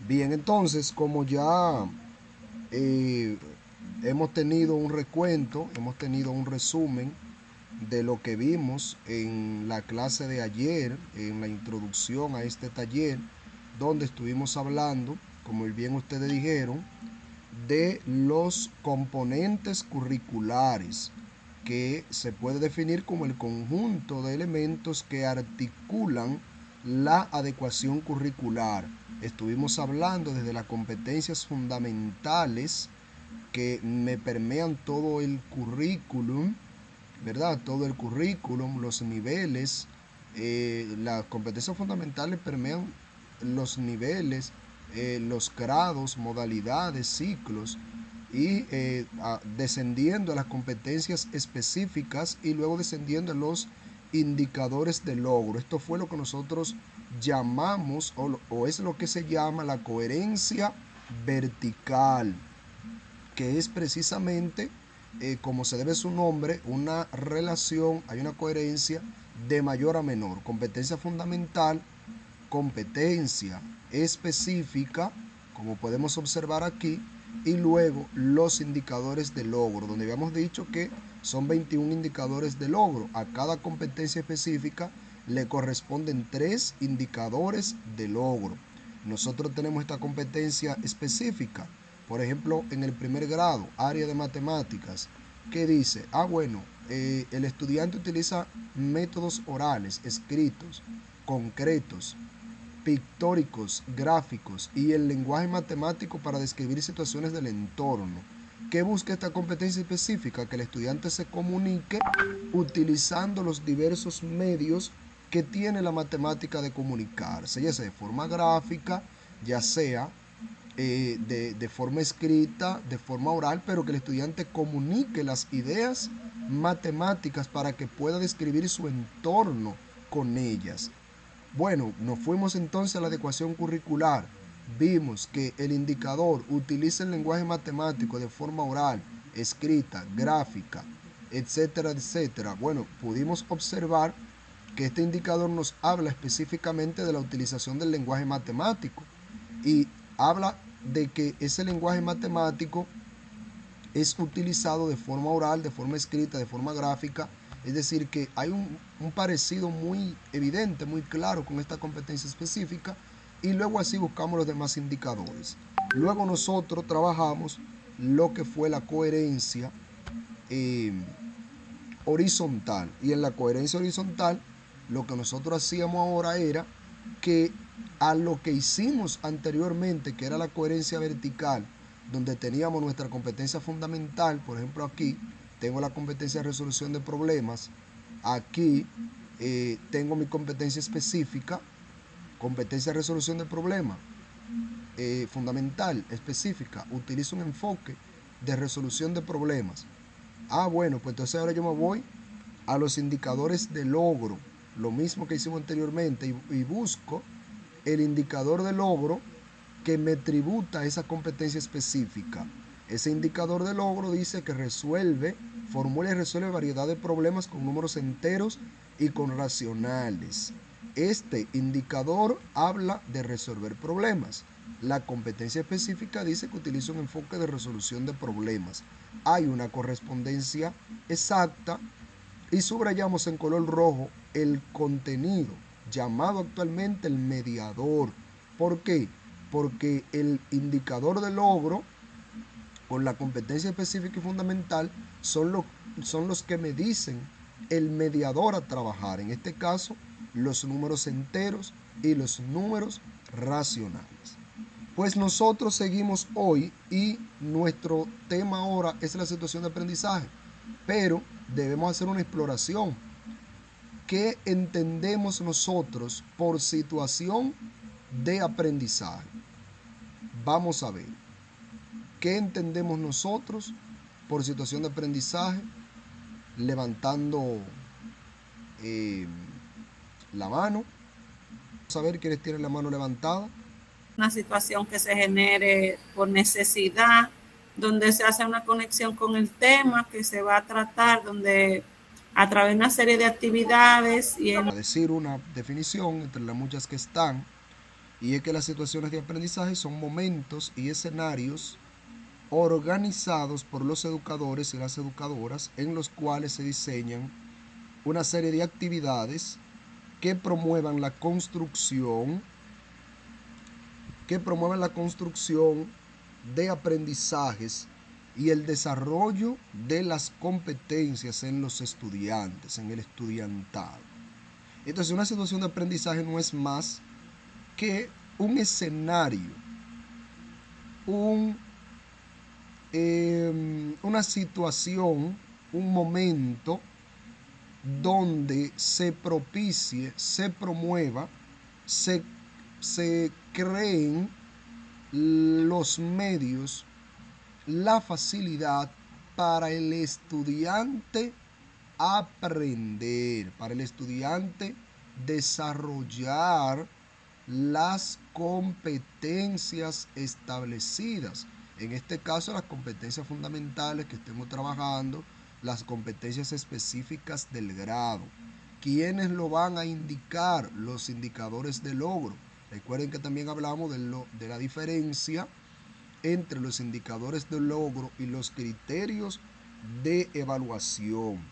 Bien, entonces, como ya eh, hemos tenido un recuento, hemos tenido un resumen de lo que vimos en la clase de ayer, en la introducción a este taller, donde estuvimos hablando, como bien ustedes dijeron, de los componentes curriculares, que se puede definir como el conjunto de elementos que articulan la adecuación curricular. Estuvimos hablando desde las competencias fundamentales que me permean todo el currículum, ¿verdad? Todo el currículum, los niveles, las competencias fundamentales permean los niveles, los grados, modalidades, ciclos, y descendiendo a las competencias específicas y luego descendiendo a los indicadores de logro. Esto fue lo que nosotros llamamos, o es lo que se llama la coherencia vertical, que es precisamente, como se debe su nombre, una relación, hay una coherencia de mayor a menor. Competencia fundamental, competencia específica, como podemos observar aquí, y luego los indicadores de logro, donde habíamos dicho que son 21 indicadores de logro. A cada competencia específica le corresponden 3 indicadores de logro. Nosotros tenemos esta competencia específica, por ejemplo, en el primer grado, área de matemáticas, que dice, bueno, el estudiante utiliza métodos orales, escritos, concretos, pictóricos, gráficos y el lenguaje matemático para describir situaciones del entorno. ¿Qué busca esta competencia específica? Que el estudiante se comunique utilizando los diversos medios que tiene la matemática de comunicarse, ya sea de forma gráfica, ya sea de forma escrita, de forma oral, pero que el estudiante comunique las ideas matemáticas para que pueda describir su entorno con ellas. Bueno, nos fuimos entonces a la adecuación curricular. Vimos que el indicador utiliza el lenguaje matemático de forma oral, escrita, gráfica, etcétera, etcétera. Bueno, pudimos observar que este indicador nos habla específicamente de la utilización del lenguaje matemático y habla de que ese lenguaje matemático es utilizado de forma oral, de forma escrita, de forma gráfica. Es decir, que hay un parecido muy evidente, muy claro con esta competencia específica, y luego así buscamos los demás indicadores. Luego nosotros trabajamos lo que fue la coherencia eh, horizontal, y en la coherencia horizontal lo que nosotros hacíamos ahora era que a lo que hicimos anteriormente, que era la coherencia vertical, donde teníamos nuestra competencia fundamental, por ejemplo aquí tengo la competencia de resolución de problemas, aquí tengo mi competencia específica, competencia de resolución de problemas, fundamental, específica, utilizo un enfoque de resolución de problemas. Bueno, pues entonces ahora yo me voy a los indicadores de logro, lo mismo que hicimos anteriormente, y busco el indicador de logro que me tributa esa competencia específica. Ese indicador de logro dice que formula y resuelve variedad de problemas con números enteros y con racionales. Este indicador habla de resolver problemas. La competencia específica dice que utiliza un enfoque de resolución de problemas. Hay una correspondencia exacta y subrayamos en color rojo el contenido, llamado actualmente el mediador. ¿Por qué? Porque el indicador de logro con la competencia específica y fundamental son los que me dicen el mediador a trabajar. En este caso, los números enteros y los números racionales. Pues nosotros seguimos hoy y nuestro tema ahora es la situación de aprendizaje, pero debemos hacer una exploración. ¿Qué entendemos nosotros por situación de aprendizaje? Vamos a ver. ¿Qué entendemos nosotros por situación de aprendizaje? Levantando eh, la mano. Vamos a ver quiénes tienen la mano levantada. Una situación que se genere por necesidad, donde se hace una conexión con el tema que se va a tratar, donde a través de una serie de actividades y A decir una definición entre las muchas que están, y es que las situaciones de aprendizaje son momentos y escenarios organizados por los educadores y las educadoras en los cuales se diseñan una serie de actividades que promuevan la construcción de aprendizajes y el desarrollo de las competencias en los estudiantes, en el estudiantado. Entonces, una situación de aprendizaje no es más que un escenario, una situación, un momento donde se propicie, se promueva, se creen los medios, la facilidad para el estudiante aprender, para el estudiante desarrollar las competencias establecidas. En este caso, las competencias fundamentales que estemos trabajando, las competencias específicas del grado. ¿Quiénes lo van a indicar? Los indicadores de logro. Recuerden que también hablamos de la diferencia entre los indicadores de logro y los criterios de evaluación.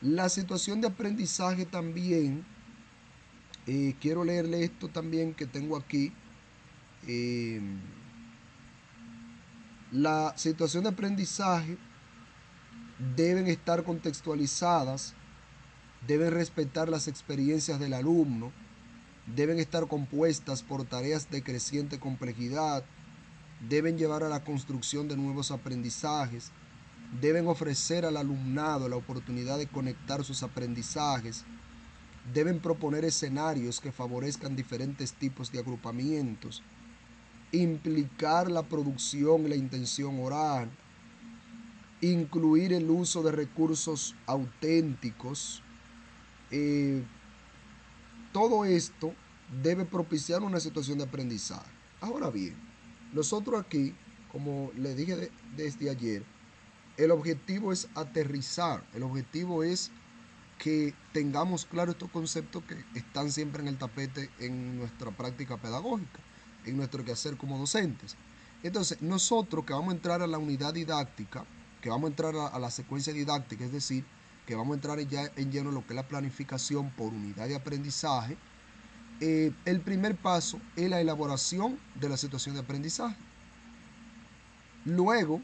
La situación de aprendizaje también, quiero leerle esto también que tengo aquí. La situación de aprendizaje deben estar contextualizadas, deben respetar las experiencias del alumno, deben estar compuestas por tareas de creciente complejidad, deben llevar a la construcción de nuevos aprendizajes, deben ofrecer al alumnado la oportunidad de conectar sus aprendizajes, deben proponer escenarios que favorezcan diferentes tipos de agrupamientos, implicar la producción y la intención oral, incluir el uso de recursos auténticos. Todo esto debe propiciar una situación de aprendizaje. Ahora bien, nosotros aquí, como le dije desde ayer, el objetivo es aterrizar, el objetivo es que tengamos claro estos conceptos que están siempre en el tapete en nuestra práctica pedagógica, en nuestro quehacer como docentes. Entonces, nosotros que vamos a entrar a la unidad didáctica, que vamos a entrar a la secuencia didáctica, es decir, que vamos a entrar ya en lleno en lo que es la planificación por unidad de aprendizaje, el primer paso es la elaboración de la situación de aprendizaje. Luego,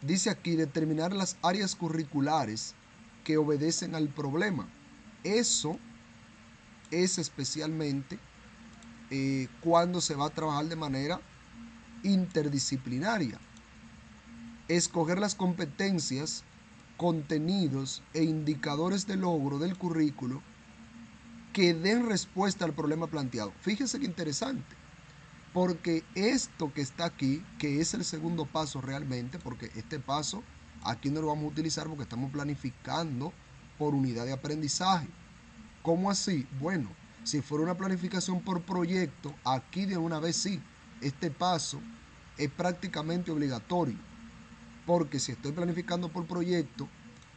dice aquí, determinar las áreas curriculares que obedecen al problema. Eso es especialmente cuando se va a trabajar de manera interdisciplinaria. Escoger las competencias, contenidos e indicadores de logro del currículo que den respuesta al problema planteado. Fíjense qué interesante, porque esto que está aquí, que es el segundo paso realmente, porque este paso aquí no lo vamos a utilizar porque estamos planificando por unidad de aprendizaje. ¿Cómo así? Bueno, si fuera una planificación por proyecto, aquí de una vez sí, este paso es prácticamente obligatorio, porque si estoy planificando por proyecto,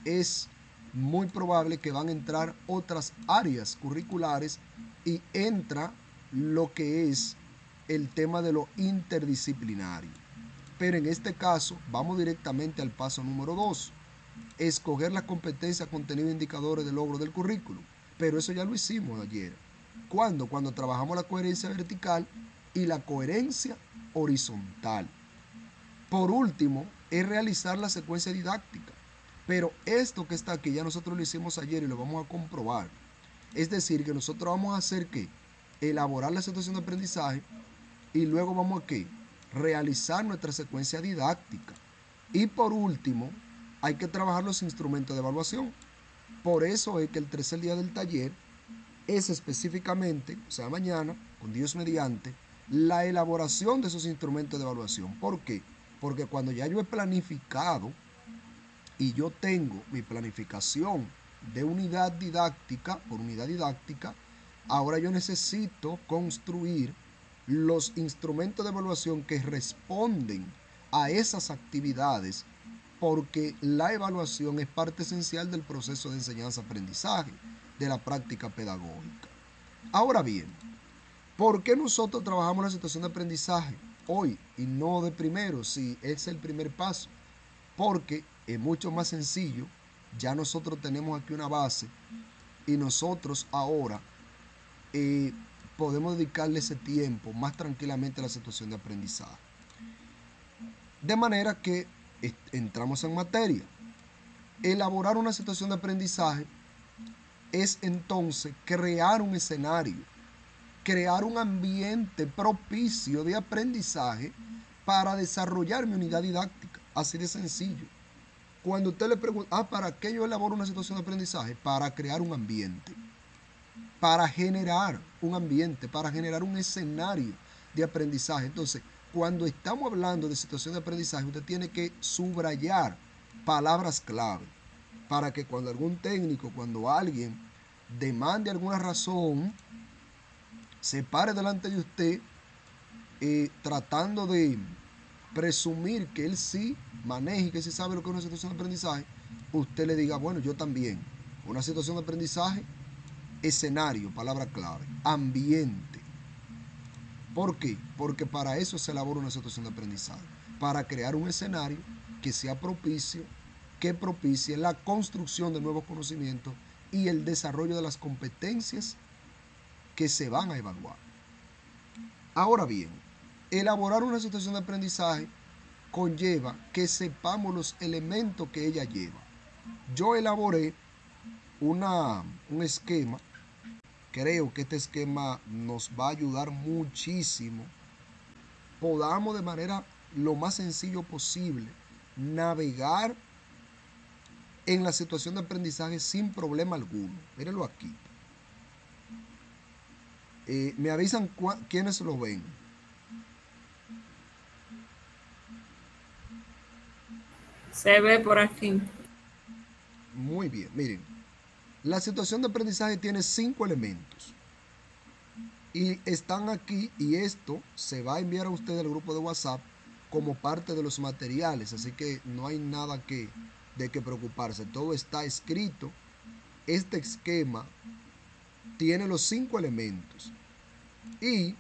es muy probable que van a entrar otras áreas curriculares y entra lo que es el tema de lo interdisciplinario. Pero en este caso, vamos directamente al paso número 2. Escoger las competencias, contenido e indicadores de logro del currículum. Pero eso ya lo hicimos ayer. ¿Cuándo? Cuando trabajamos la coherencia vertical y la coherencia horizontal. Por último, es realizar la secuencia didáctica. Pero esto que está aquí ya nosotros lo hicimos ayer y lo vamos a comprobar. Es decir, que nosotros vamos a hacer ¿qué? Elaborar la situación de aprendizaje y luego vamos a ¿qué? Realizar nuestra secuencia didáctica. Y por último, hay que trabajar los instrumentos de evaluación. Por eso es que el tercer día del taller es específicamente, o sea, mañana, con Dios mediante, la elaboración de esos instrumentos de evaluación. ¿Por qué? Porque cuando ya yo he planificado y yo tengo mi planificación de unidad didáctica, por unidad didáctica, ahora yo necesito construir los instrumentos de evaluación que responden a esas actividades, porque la evaluación es parte esencial del proceso de enseñanza-aprendizaje, de la práctica pedagógica. Ahora bien, ¿Por qué nosotros trabajamos la situación de aprendizaje hoy y no de primero, si es el primer paso? Porque es mucho más sencillo, ya nosotros tenemos aquí una base y nosotros ahora podemos dedicarle ese tiempo más tranquilamente a la situación de aprendizaje. De manera que entramos en materia. Elaborar una situación de aprendizaje es entonces crear un escenario, crear un ambiente propicio de aprendizaje para desarrollar mi unidad didáctica. Así de sencillo. Cuando usted le pregunta, ¿para qué yo elaboro una situación de aprendizaje? Para crear un ambiente, para generar un ambiente, para generar un escenario de aprendizaje. Entonces, cuando estamos hablando de situación de aprendizaje, usted tiene que subrayar palabras clave para que cuando algún técnico, cuando alguien demande alguna razón, se pare delante de usted tratando de presumir que él sí maneja y que sí sabe lo que es una situación de aprendizaje, usted le diga, bueno, yo también. Una situación de aprendizaje, escenario, palabra clave, ambiente. ¿Por qué? Porque para eso se elabora una situación de aprendizaje, para crear un escenario que sea propicio, que propicie la construcción de nuevos conocimientos y el desarrollo de las competencias que se van a evaluar. Ahora bien, elaborar una situación de aprendizaje conlleva que sepamos los elementos que ella lleva. Yo elaboré un esquema. Creo que este esquema nos va a ayudar muchísimo. Podamos de manera lo más sencillo posible navegar en la situación de aprendizaje sin problema alguno. Mírenlo aquí. Me avisan quiénes lo ven. Se ve por aquí. Muy bien, miren. La situación de aprendizaje tiene 5 elementos. Y están aquí y esto se va a enviar a usted al grupo de WhatsApp como parte de los materiales. Así que no hay nada de que preocuparse. Todo está escrito. Este esquema tiene los 5 elementos. Y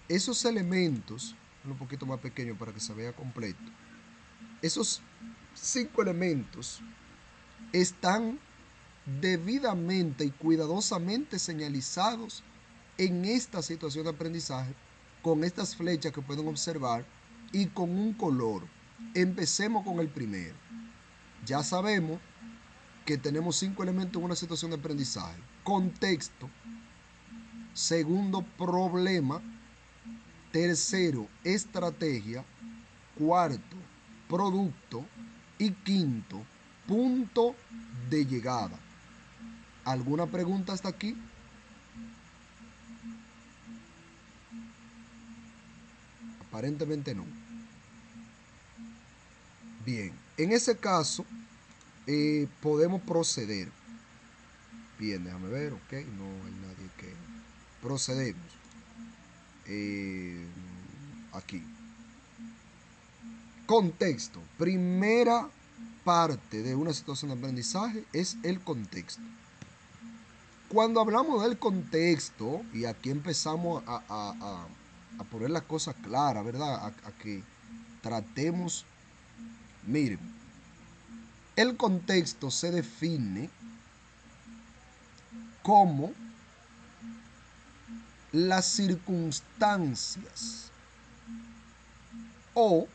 esos elementos, un poquito más pequeño para que se vea completo. Esos 5 elementos están debidamente y cuidadosamente señalizados en esta situación de aprendizaje con estas flechas que pueden observar y con un color. Empecemos con el primero. Ya sabemos que tenemos 5 elementos en una situación de aprendizaje. Contexto. Segundo, problema. Tercero, estrategia. Cuarto, producto. Y quinto, punto de llegada. ¿Alguna pregunta hasta aquí? Aparentemente no. Bien, en ese caso podemos proceder. Bien, déjame ver, ok, no hay nadie que... Procedemos. Aquí. Contexto. Primera parte de una situación de aprendizaje es el contexto. Cuando hablamos del contexto, y aquí empezamos a poner las cosas claras, ¿verdad? A que tratemos, miren, el contexto se define como las circunstancias o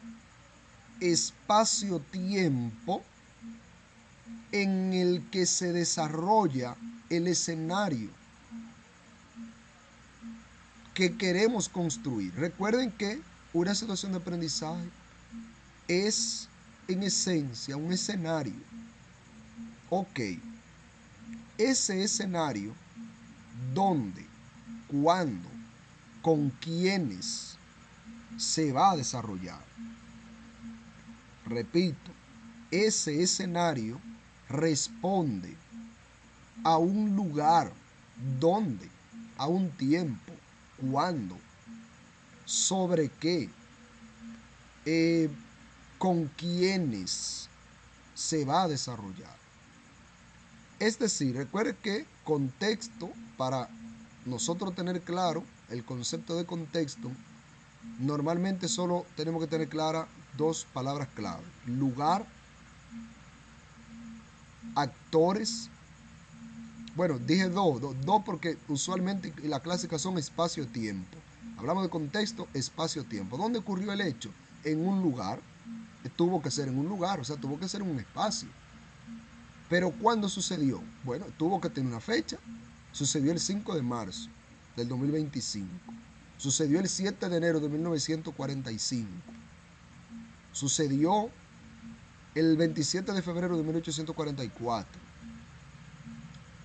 espacio-tiempo en el que se desarrolla el escenario que queremos construir. Recuerden que una situación de aprendizaje es en esencia un escenario. Ok, ese escenario, ¿dónde, cuándo, con quiénes se va a desarrollar? Repito, ese escenario responde a un lugar, ¿dónde? A un tiempo, ¿cuándo? ¿Sobre qué? ¿Con quiénes se va a desarrollar? Es decir, recuerde que contexto, para nosotros tener claro el concepto de contexto, normalmente solo tenemos que tener claras dos palabras clave: lugar, actores. Bueno, dije dos porque usualmente la clásica son espacio-tiempo. Hablamos de contexto, espacio-tiempo. ¿Dónde ocurrió el hecho? En un lugar. Tuvo que ser en un lugar, o sea, tuvo que ser en un espacio. Pero ¿cuándo sucedió? Bueno, tuvo que tener una fecha. Sucedió el 5 de marzo del 2025. Sucedió el 7 de enero de 1945. Sucedió el 27 de febrero de 1844.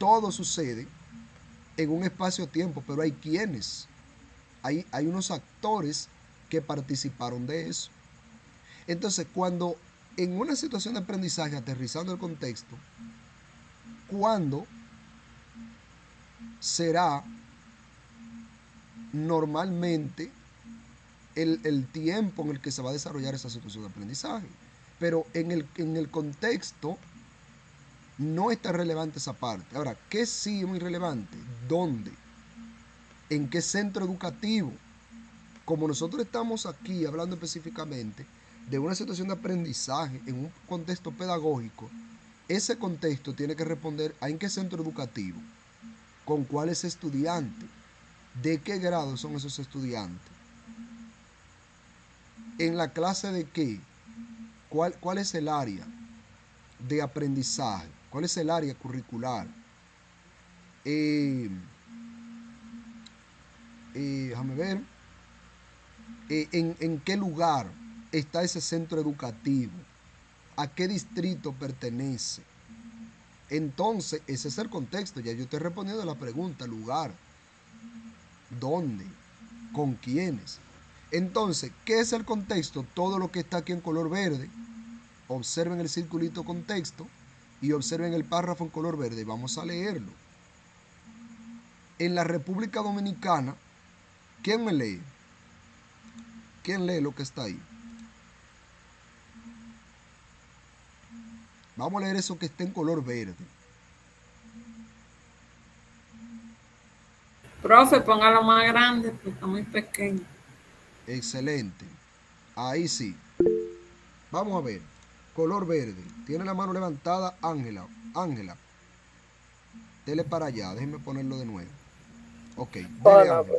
Todo sucede en un espacio-tiempo, pero hay quienes, hay unos actores que participaron de eso. Entonces, cuando en una situación de aprendizaje, aterrizando el contexto, ¿cuándo será normalmente el tiempo en el que se va a desarrollar esa situación de aprendizaje? Pero en el contexto no está relevante esa parte. Ahora, ¿qué sí es muy relevante? ¿Dónde? ¿En qué centro educativo? Como nosotros estamos aquí hablando específicamente de una situación de aprendizaje en un contexto pedagógico, ese contexto tiene que responder a en qué centro educativo, con cuáles estudiantes, de qué grado son esos estudiantes, en la clase de qué, cuál es el área de aprendizaje, cuál es el área curricular. Déjame ver, en qué lugar está ese centro educativo, a qué distrito pertenece. Entonces, ese es el contexto. Ya yo te he respondido a la pregunta: lugar, dónde, con quiénes. Entonces, ¿qué es el contexto? Todo lo que está aquí en color verde. Observen el circulito contexto y observen el párrafo en color verde. Vamos a leerlo. En la República Dominicana, ¿quién me lee? ¿Quién lee lo que está ahí? Vamos a leer eso que está en color verde. Profe, póngalo más grande porque está muy pequeño. Excelente. Ahí sí. Vamos a ver. Color verde. Tiene la mano levantada Ángela. Ángela. Dele para allá. Déjenme ponerlo de nuevo. Ok. Dele, Ángela.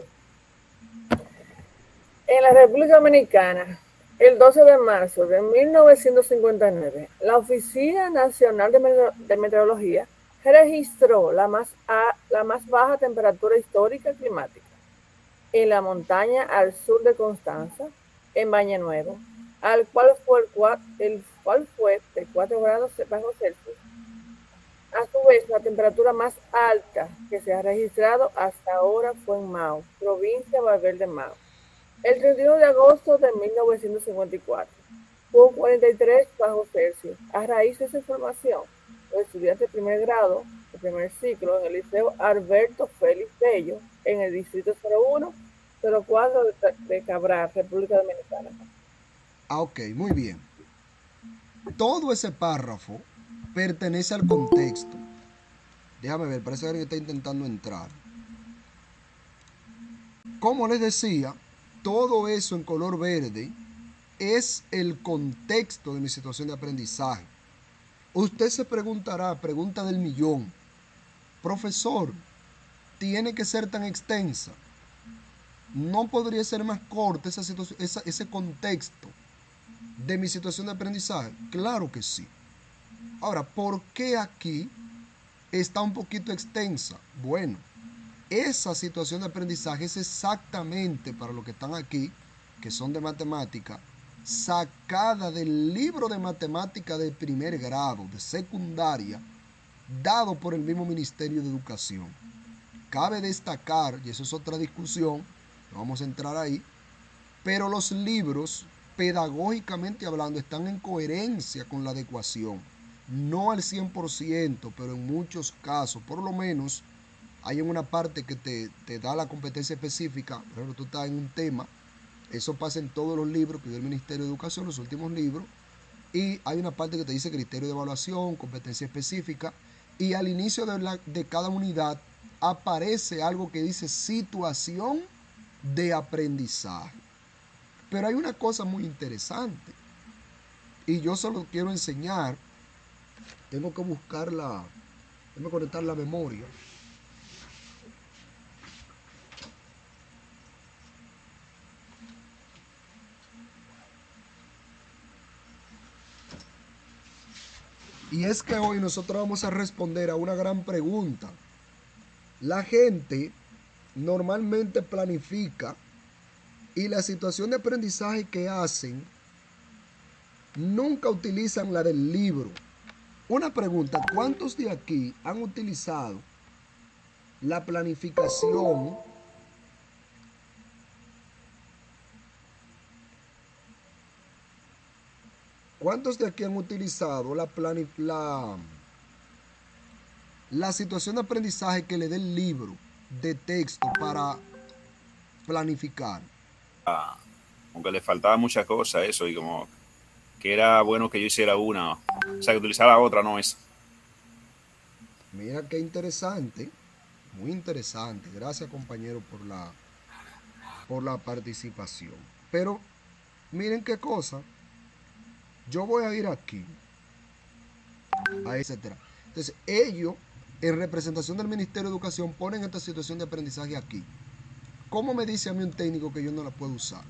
En la República Dominicana, el 12 de marzo de 1959, la Oficina Nacional de Meteorología registró la más baja temperatura histórica climática en la montaña al sur de Constanza, en Valle Nuevo, el cual fue de 4 grados bajo Celsius. A su vez, la temperatura más alta que se ha registrado hasta ahora fue en Mao, provincia de Valverde Mao. El 31 de agosto de 1954 fue 43 bajo Celsius. A raíz de esa información, los estudiantes de primer grado, de primer ciclo, en el Liceo Alberto Félix Bello, en el distrito 01, 04 de Cabral, República Dominicana. Ok, muy bien. Todo ese párrafo pertenece al contexto. Déjame ver, parece que alguien está intentando entrar. Como les decía, todo eso en color verde es el contexto de mi situación de aprendizaje. Usted se preguntará, pregunta del millón: profesor, ¿tiene que ser tan extensa? ¿No podría ser más corta ese contexto de mi situación de aprendizaje? Claro que sí. Ahora, ¿por qué aquí está un poquito extensa? Bueno, esa situación de aprendizaje es exactamente para los que están aquí, que son de matemática, sacada del libro de matemática de primer grado, de secundaria, dado por el mismo Ministerio de Educación. Cabe destacar, y eso es otra discusión, no vamos a entrar ahí, pero los libros, pedagógicamente hablando, están en coherencia con la adecuación. No al 100%, pero en muchos casos, por lo menos, hay en una parte que te da la competencia específica. Por ejemplo, tú estás en un tema, eso pasa en todos los libros que dio el Ministerio de Educación, los últimos libros, y hay una parte que te dice criterio de evaluación, competencia específica, y al inicio de cada unidad aparece algo que dice situación de aprendizaje. Pero hay una cosa muy interesante y yo solo quiero enseñar. Tengo que buscarla, tengo que conectar la memoria. Y es que hoy nosotros vamos a responder a una gran pregunta. La gente normalmente planifica y la situación de aprendizaje que hacen nunca utilizan la del libro. Una pregunta, ¿cuántos de aquí han utilizado la planificación ¿Cuántos de aquí han utilizado la situación de aprendizaje que le dé el libro de texto para planificar? Aunque le faltaba muchas cosas eso y como que era bueno que yo hiciera una, o sea, que utilizara otra, no esa. Mira qué interesante, muy interesante. Gracias, compañero, por la participación. Pero miren qué cosa. Yo voy a ir aquí, etcétera. Entonces, ellos, en representación del Ministerio de Educación, ponen esta situación de aprendizaje aquí. ¿Cómo me dice a mí un técnico que yo no la puedo usar?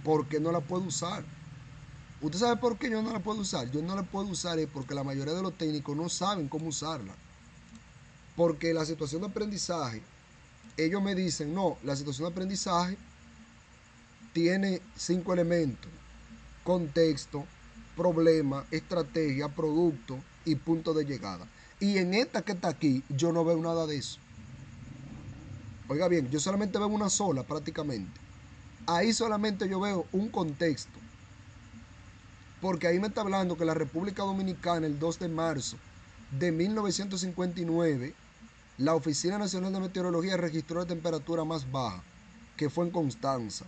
¿Por qué no la puedo usar? ¿Usted sabe por qué yo no la puedo usar? Yo no la puedo usar es porque la mayoría de los técnicos no saben cómo usarla. Porque la situación de aprendizaje, ellos me dicen, no, la situación de aprendizaje tiene 5 elementos: contexto, problema, estrategia, producto y punto de llegada. Y en esta que está aquí, yo no veo nada de eso. Oiga bien, yo solamente veo una sola prácticamente. Ahí solamente yo veo un contexto. Porque ahí me está hablando que la República Dominicana, el 2 de marzo de 1959, la Oficina Nacional de Meteorología registró la temperatura más baja, que fue en Constanza.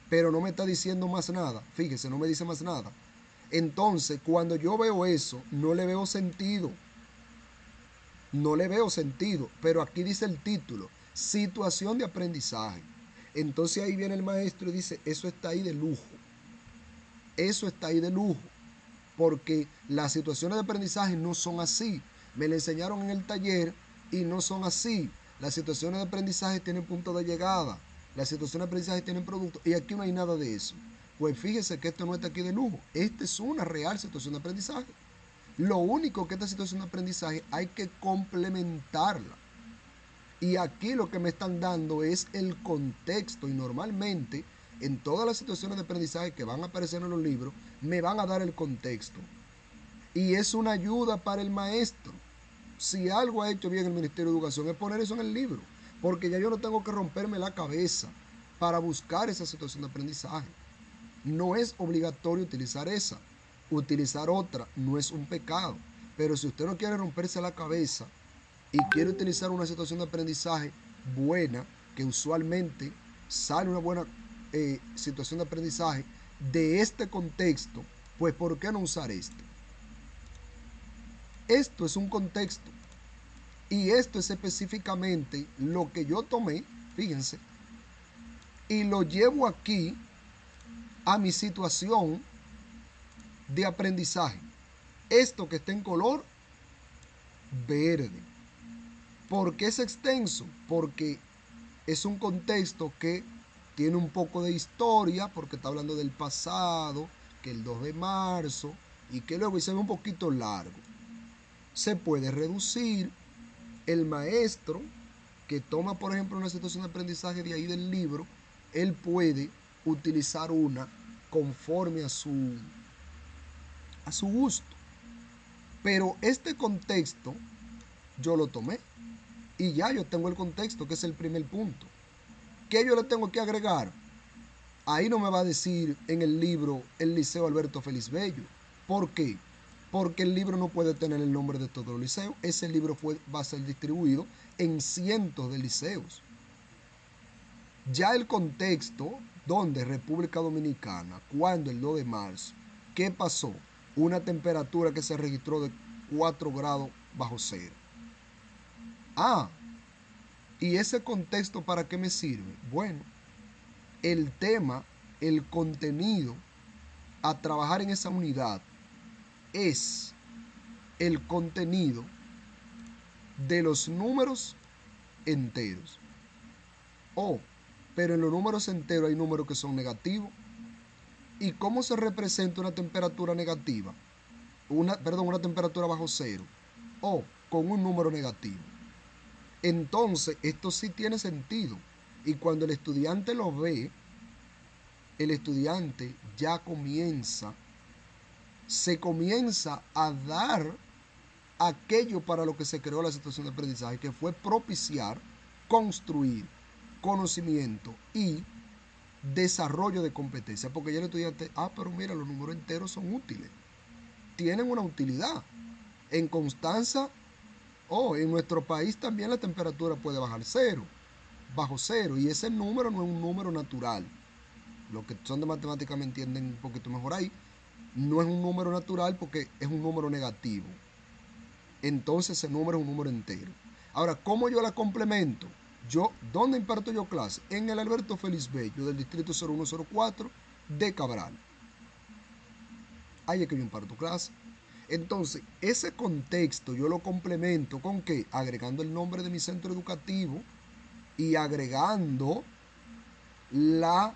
Pero no me está diciendo más nada. Fíjese, no me dice más nada. Entonces, cuando yo veo eso, no le veo sentido. No le veo sentido. Pero aquí dice el título: situación de aprendizaje. Entonces ahí viene el maestro y dice, eso está ahí de lujo. Eso está ahí de lujo. Porque las situaciones de aprendizaje no son así. Me lo enseñaron en el taller y no son así. Las situaciones de aprendizaje tienen punto de llegada. Las situaciones de aprendizaje tienen producto. Y aquí no hay nada de eso. Pues fíjese que esto no está aquí de lujo. Esta es una real situación de aprendizaje. Lo único que esta situación de aprendizaje hay que complementarla. Y aquí lo que me están dando es el contexto. Y normalmente en todas las situaciones de aprendizaje que van a aparecer en los libros, me van a dar el contexto. Y es una ayuda para el maestro. Si algo ha hecho bien el Ministerio de Educación es poner eso en el libro. Porque ya yo no tengo que romperme la cabeza para buscar esa situación de aprendizaje. No es obligatorio utilizar esa. Utilizar otra no es un pecado. Pero si usted no quiere romperse la cabeza y quiere utilizar una situación de aprendizaje buena, que usualmente sale una buena situación de aprendizaje de este contexto, pues ¿por qué no usar este? Esto es un contexto. Y esto es específicamente lo que yo tomé, fíjense, y lo llevo aquí a mi situación de aprendizaje. Esto que está en color verde. ¿Por qué es extenso? Porque es un contexto que tiene un poco de historia, porque está hablando del pasado, que el 2 de marzo, y que luego se ve un poquito largo. Se puede reducir. El maestro que toma, por ejemplo, una situación de aprendizaje de ahí del libro, él puede utilizar una conforme a su gusto. Pero este contexto yo lo tomé y ya yo tengo el contexto, que es el primer punto. ¿Qué yo le tengo que agregar? Ahí no me va a decir en el libro el Liceo Alberto Félix Bello. ¿Por qué? Porque el libro no puede tener el nombre de todos los liceos. Ese libro va a ser distribuido en cientos de liceos. Ya el contexto, donde República Dominicana, cuando el 2 de marzo, ¿qué pasó? Una temperatura que se registró de 4 grados bajo cero. ¿Y ese contexto para qué me sirve? Bueno, el tema, el contenido a trabajar en esa unidad es el contenido de los números enteros. Pero en los números enteros hay números que son negativos. ¿Y cómo se representa una temperatura negativa? Una temperatura bajo cero. Con un número negativo. Entonces, esto sí tiene sentido. Y cuando el estudiante lo ve, el estudiante ya se comienza a dar aquello para lo que se creó la situación de aprendizaje, que fue propiciar, construir conocimiento y desarrollo de competencia. Porque ya el estudiante, pero mira, los números enteros son útiles. Tienen una utilidad. En Constanza, en nuestro país también la temperatura puede bajo cero, y ese número no es un número natural. Los que son de matemáticas me entienden un poquito mejor ahí. No es un número natural porque es un número negativo. Entonces ese número es un número entero. Ahora, ¿cómo yo la complemento? ¿Dónde imparto yo clase? En el Alberto Félix Bello del distrito 0104 de Cabral. Ahí es que yo imparto clase. Entonces, ese contexto yo lo complemento ¿con qué? Agregando el nombre de mi centro educativo y agregando ¿cómo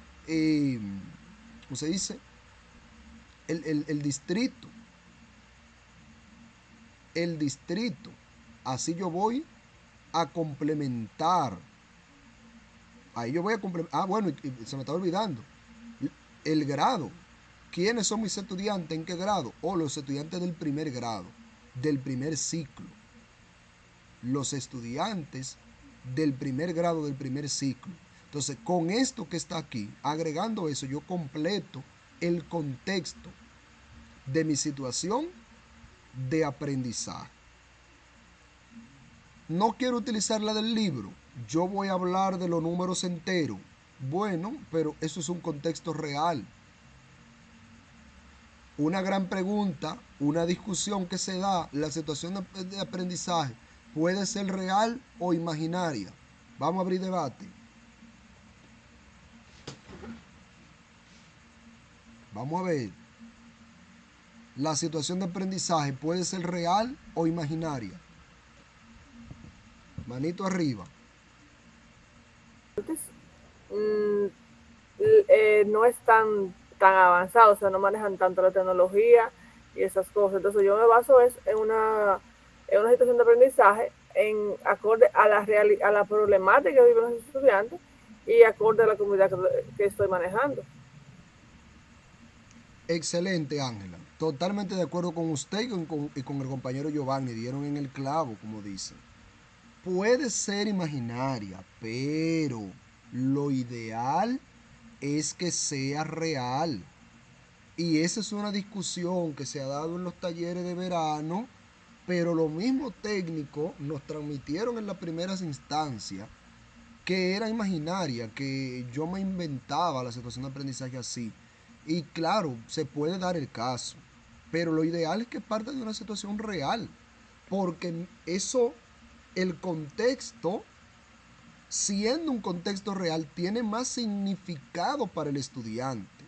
se dice? El distrito. El distrito. Así yo voy a complementar. Ahí yo voy a complementar. Bueno, y se me estaba olvidando. El grado. ¿Quiénes son mis estudiantes? ¿En qué grado? Los estudiantes del primer grado, del primer ciclo. Los estudiantes del primer grado, del primer ciclo. Entonces, con esto que está aquí, agregando eso, yo completo el contexto de mi situación de aprendizaje. No quiero utilizar la del libro. Yo voy a hablar de los números enteros. Bueno, pero eso es un contexto real. Una gran pregunta, una discusión que se da, la situación de aprendizaje, ¿puede ser real o imaginaria? Vamos a abrir debate. Vamos a ver. La situación de aprendizaje puede ser real o imaginaria. Manito arriba. No es tan avanzado, o sea, no manejan tanto la tecnología y esas cosas. Entonces yo me baso en una situación de aprendizaje en acorde a la problemática que viven los estudiantes y acorde a la comunidad que estoy manejando. Excelente, Ángela. Totalmente de acuerdo con usted y con el compañero Giovanni. Dieron en el clavo, como dicen. Puede ser imaginaria, pero lo ideal es que sea real. Y esa es una discusión que se ha dado en los talleres de verano, pero los mismos técnicos nos transmitieron en las primeras instancias que era imaginaria, que yo me inventaba la situación de aprendizaje así. Y claro, se puede dar el caso, pero lo ideal es que parta de una situación real, porque eso, el contexto, siendo un contexto real, tiene más significado para el estudiante.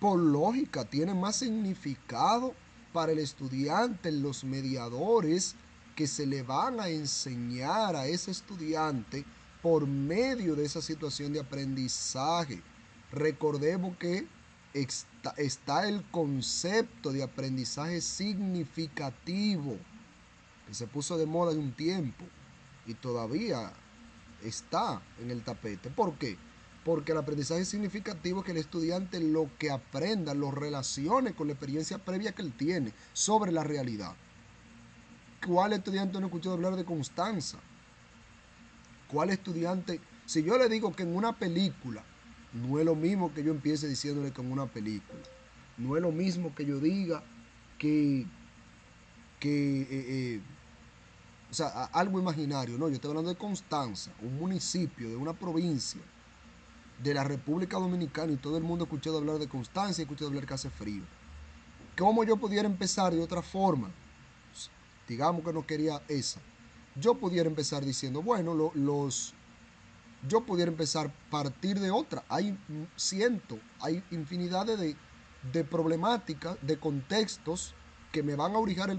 Por lógica, tiene más significado para el estudiante, los mediadores que se le van a enseñar a ese estudiante por medio de esa situación de aprendizaje. Recordemos que está el concepto de aprendizaje significativo, que se puso de moda en un tiempo y todavía está en el tapete. ¿Por qué? Porque el aprendizaje significativo es que el estudiante lo que aprenda lo relacione con la experiencia previa que él tiene sobre la realidad. ¿Cuál estudiante no ha escuchado hablar de Constanza? ¿Cuál estudiante? Si yo le digo que en una película, no es lo mismo que yo empiece diciéndole que en una película. No es lo mismo que yo diga o sea, algo imaginario. No, yo estoy hablando de Constanza, un municipio de una provincia de la República Dominicana, y todo el mundo ha escuchado hablar de Constanza y ha escuchado hablar que hace frío. ¿Cómo yo pudiera empezar de otra forma? Digamos que no quería esa. yo pudiera empezar diciendo, bueno, yo pudiera empezar a partir de otra. Hay infinidad de problemáticas, de contextos que me van a originar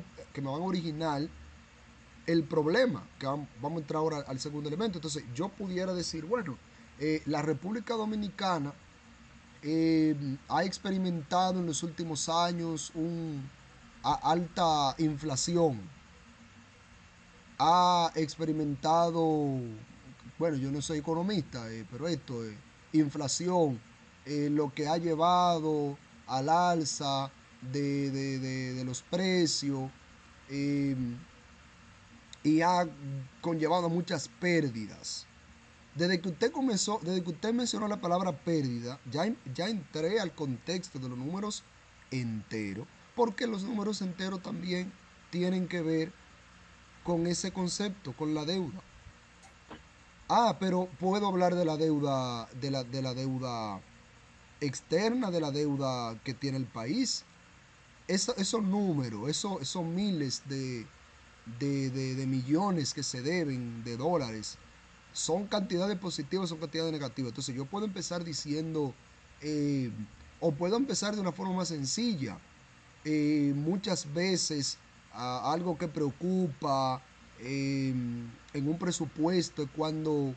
el problema, que vamos a entrar ahora al segundo elemento. Entonces, yo pudiera decir, bueno, la República Dominicana ha experimentado en los últimos años alta inflación, ha experimentado, bueno, yo no soy economista, pero inflación, lo que ha llevado al alza de los precios, eh, y ha conllevado muchas pérdidas. Desde que usted mencionó la palabra pérdida, ya entré al contexto de los números enteros, porque los números enteros también tienen que ver con ese concepto, con la deuda. Pero puedo hablar de la deuda, de la deuda externa, de la deuda que tiene el país. Esos números, esos miles de millones que se deben de dólares, son cantidades positivas, son cantidades negativas. Entonces yo puedo empezar diciendo, o puedo empezar de una forma más sencilla. Muchas veces algo que preocupa en un presupuesto es cuando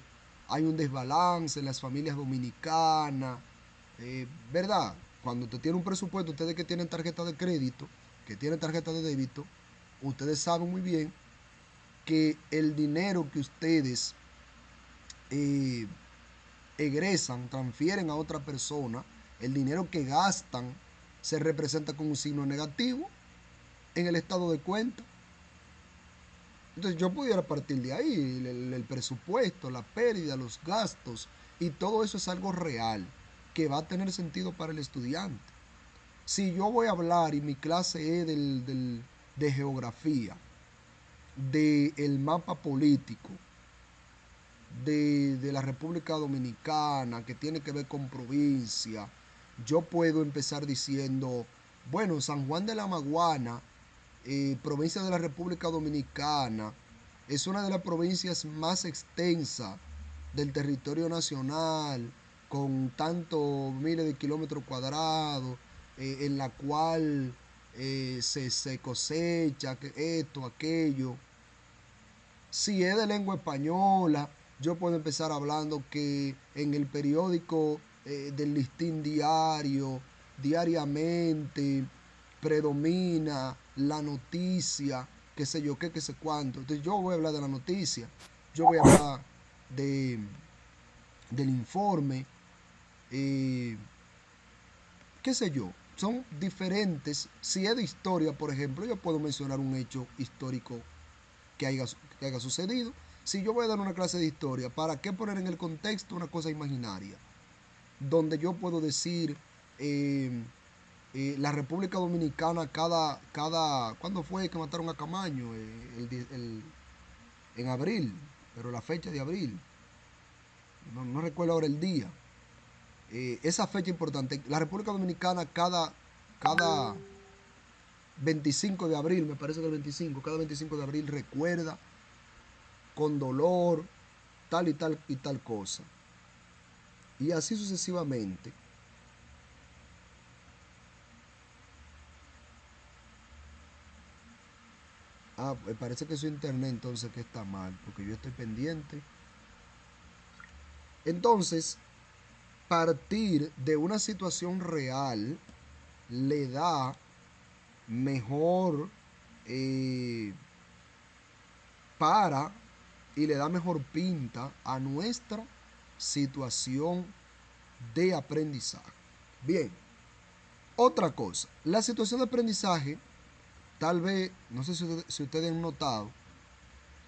hay un desbalance en las familias dominicanas, ¿verdad? Cuando usted tiene un presupuesto, ustedes que tienen tarjeta de crédito, que tienen tarjeta de débito, ustedes saben muy bien que el dinero que ustedes eh, egresan, transfieren a otra persona, el dinero que gastan se representa con un signo negativo en el estado de cuenta. Entonces yo pudiera partir de ahí, el presupuesto, la pérdida, los gastos, y todo eso es algo real, que va a tener sentido para el estudiante. Si yo voy a hablar y mi clase es de geografía, del mapa político, de la República Dominicana, que tiene que ver con provincia, yo puedo empezar diciendo, bueno, San Juan de la Maguana, provincia de la República Dominicana, es una de las provincias más extensas del territorio nacional, con tantos miles de kilómetros cuadrados, en la cual se cosecha esto, aquello. Si es de lengua española, yo puedo empezar hablando que en el periódico del Listín Diario, diariamente predomina la noticia, qué sé yo, qué sé cuánto. Entonces yo voy a hablar de la noticia, yo voy a hablar de, del informe, eh, qué sé yo. Son diferentes. Si es de historia, por ejemplo, yo puedo mencionar un hecho histórico que haya sucedido. Si yo voy a dar una clase de historia, ¿para qué poner en el contexto una cosa imaginaria? Donde yo puedo decir, la República Dominicana, ¿cuándo fue que mataron a Camaño? En abril, pero la fecha de abril, no recuerdo ahora el día. Esa fecha importante, la República Dominicana cada 25 de abril, me parece que el 25, cada 25 de abril recuerda con dolor tal y tal cosa. Y así sucesivamente. Me parece que su internet entonces que está mal, porque yo estoy pendiente. Entonces, partir de una situación real le da mejor para y le da mejor pinta a nuestra situación de aprendizaje. Bien, otra cosa, la situación de aprendizaje, tal vez, no sé si ustedes han notado,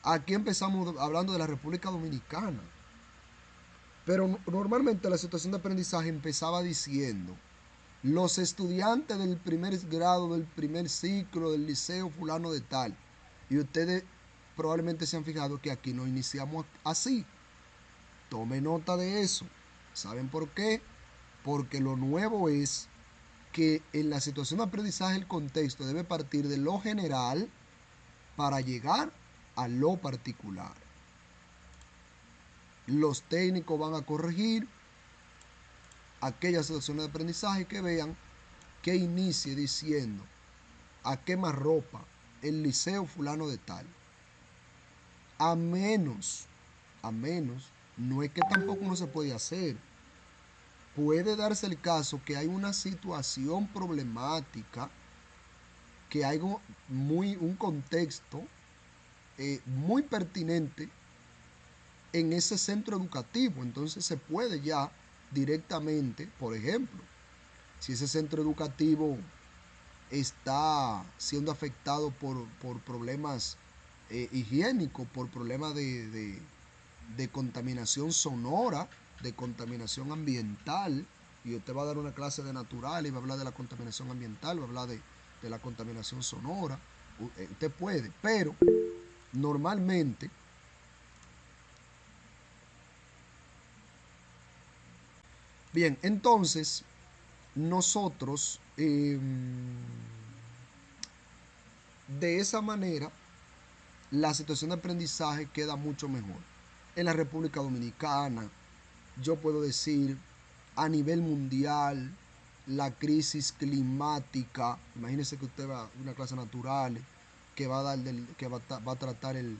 aquí empezamos hablando de la República Dominicana, pero normalmente la situación de aprendizaje empezaba diciendo, los estudiantes del primer grado, del primer ciclo, del liceo fulano de tal, y ustedes probablemente se han fijado que aquí no iniciamos así. Tome nota de eso. ¿Saben por qué? Porque lo nuevo es que en la situación de aprendizaje el contexto debe partir de lo general para llegar a lo particular. Los técnicos van a corregir aquellas situaciones de aprendizaje que vean que inicie diciendo a quemarropa el liceo fulano de tal. A menos, no es que tampoco no se puede hacer. Puede darse el caso que hay una situación problemática, que hay un contexto muy pertinente en ese centro educativo. Entonces se puede ya directamente, por ejemplo, si ese centro educativo está siendo afectado por problemas higiénicos, por problemas de contaminación sonora, de contaminación ambiental, y usted va a dar una clase de natural y va a hablar de la contaminación ambiental, va a hablar de la contaminación sonora, usted puede, pero normalmente bien, entonces nosotros de esa manera la situación de aprendizaje queda mucho mejor. En la República Dominicana, yo puedo decir, a nivel mundial, la crisis climática, imagínense que usted va a una clase natural que va a tratar el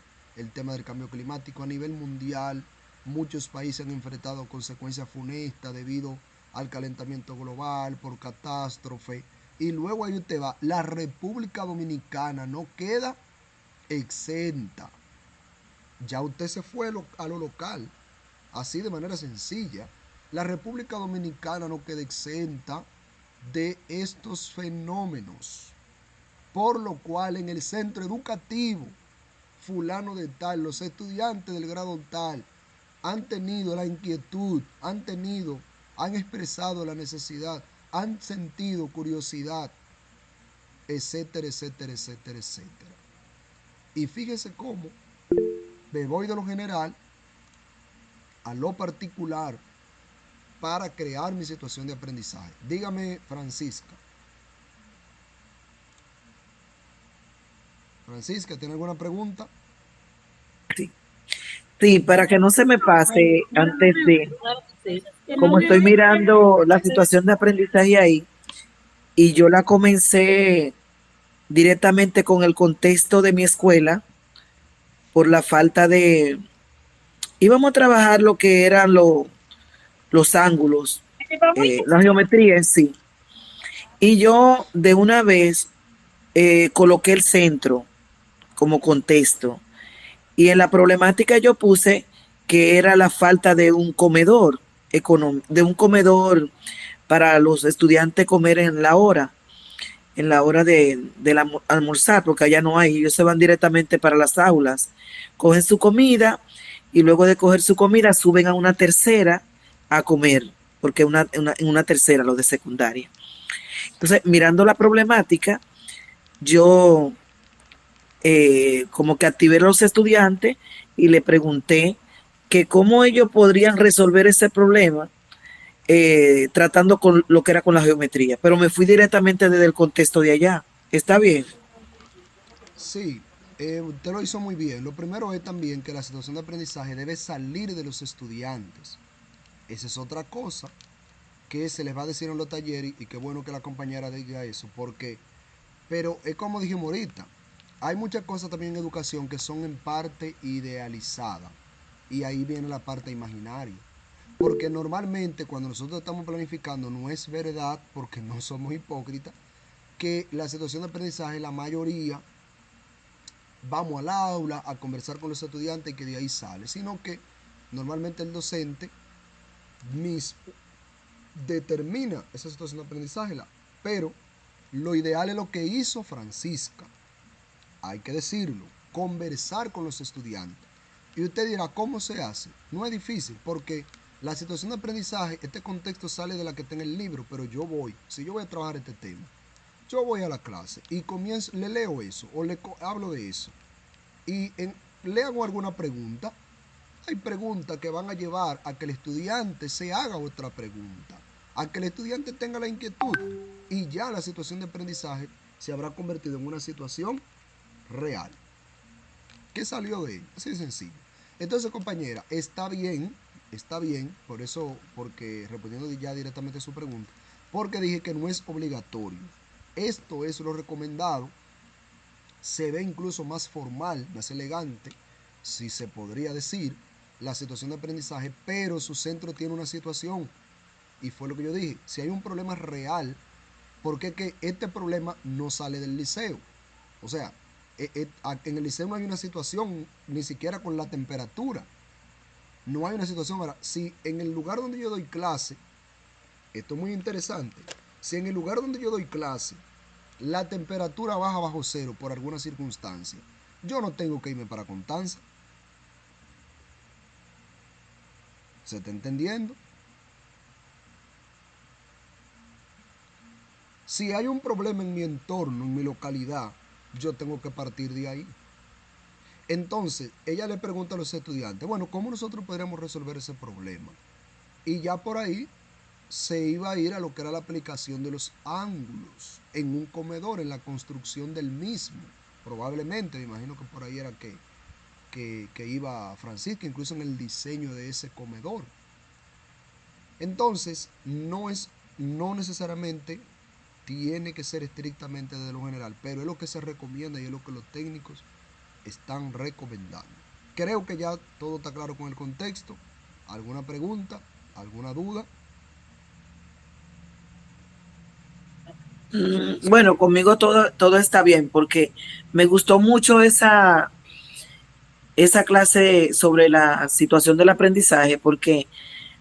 tema del cambio climático. A nivel mundial, muchos países han enfrentado consecuencias funestas debido al calentamiento global, por catástrofe. Y luego ahí usted va, la República Dominicana no queda exenta. Ya usted se fue a lo local, así de manera sencilla. La República Dominicana no queda exenta de estos fenómenos, por lo cual en el centro educativo fulano de tal, los estudiantes del grado tal han tenido la inquietud, han expresado la necesidad, han sentido curiosidad, etcétera, etcétera, etcétera, etcétera. Y fíjese cómo me voy de lo general a lo particular para crear mi situación de aprendizaje. Dígame, Francisca. Francisca, ¿tiene alguna pregunta? Sí. Sí, para que no se me pase antes de, como estoy mirando la situación de aprendizaje ahí, y yo la comencé directamente con el contexto de mi escuela, por la falta de, íbamos a trabajar lo que eran los ángulos, la geometría en sí. Y yo de una vez coloqué el centro como contexto. Y en la problemática yo puse que era la falta de un comedor, de un comedor para los estudiantes comer en la hora de almorzar, porque allá no hay, ellos se van directamente para las aulas, cogen su comida y luego de coger su comida suben a una tercera a comer, porque en una tercera lo de secundaria. Entonces, mirando la problemática, yo como que activé a los estudiantes y le pregunté que cómo ellos podrían resolver ese problema tratando con lo que era con la geometría, pero me fui directamente desde el contexto de allá. ¿Está bien? Sí, usted lo hizo muy bien. Lo primero es también que la situación de aprendizaje debe salir de los estudiantes. Esa es otra cosa que se les va a decir en los talleres, y qué bueno que la compañera diga eso, pero es como dijimos ahorita, hay muchas cosas también en educación que son en parte idealizadas, y ahí viene la parte imaginaria. Porque normalmente cuando nosotros estamos planificando no es verdad, porque no somos hipócritas, que la situación de aprendizaje, la mayoría, vamos al aula a conversar con los estudiantes y que de ahí sale, sino que normalmente el docente mismo determina esa situación de aprendizaje, pero lo ideal es lo que hizo Francisca, hay que decirlo, conversar con los estudiantes. Y usted dirá, ¿cómo se hace? No es difícil, porque la situación de aprendizaje, este contexto sale de la que está en el libro, pero si yo voy a trabajar este tema, yo voy a la clase y le leo eso, o le hablo de eso, y le hago alguna pregunta. Hay preguntas que van a llevar a que el estudiante se haga otra pregunta, a que el estudiante tenga la inquietud, y ya la situación de aprendizaje se habrá convertido en una situación real. ¿Qué salió de ello? Así de sencillo. Entonces, compañera, está bien, por eso, porque respondiendo ya directamente a su pregunta, porque dije que no es obligatorio. Esto es lo recomendado, se ve incluso más formal, más elegante, si se podría decir, la situación de aprendizaje, pero su centro tiene una situación, y fue lo que yo dije, si hay un problema real, ¿por qué que este problema no sale del liceo? O sea, en el liceo no hay una situación, ni siquiera con la temperatura, no hay una situación. Ahora, si en el lugar donde yo doy clase, esto es muy interesante, si en el lugar donde yo doy clase la temperatura baja bajo cero por alguna circunstancia, yo no tengo que irme para Constanza. ¿Se está entendiendo? Si hay un problema en mi entorno, en mi localidad, yo tengo que partir de ahí. Entonces, ella le pregunta a los estudiantes, bueno, ¿cómo nosotros podríamos resolver ese problema? Y ya por ahí se iba a ir a lo que era la aplicación de los ángulos en un comedor, en la construcción del mismo. Probablemente, me imagino que por ahí era que iba Francisca, incluso en el diseño de ese comedor. Entonces, no necesariamente tiene que ser estrictamente de lo general, pero es lo que se recomienda y es lo que los técnicos están recomendando. Creo que ya todo está claro con el contexto. ¿Alguna pregunta? ¿Alguna duda? Bueno, conmigo todo está bien, porque me gustó mucho esa clase sobre la situación del aprendizaje, porque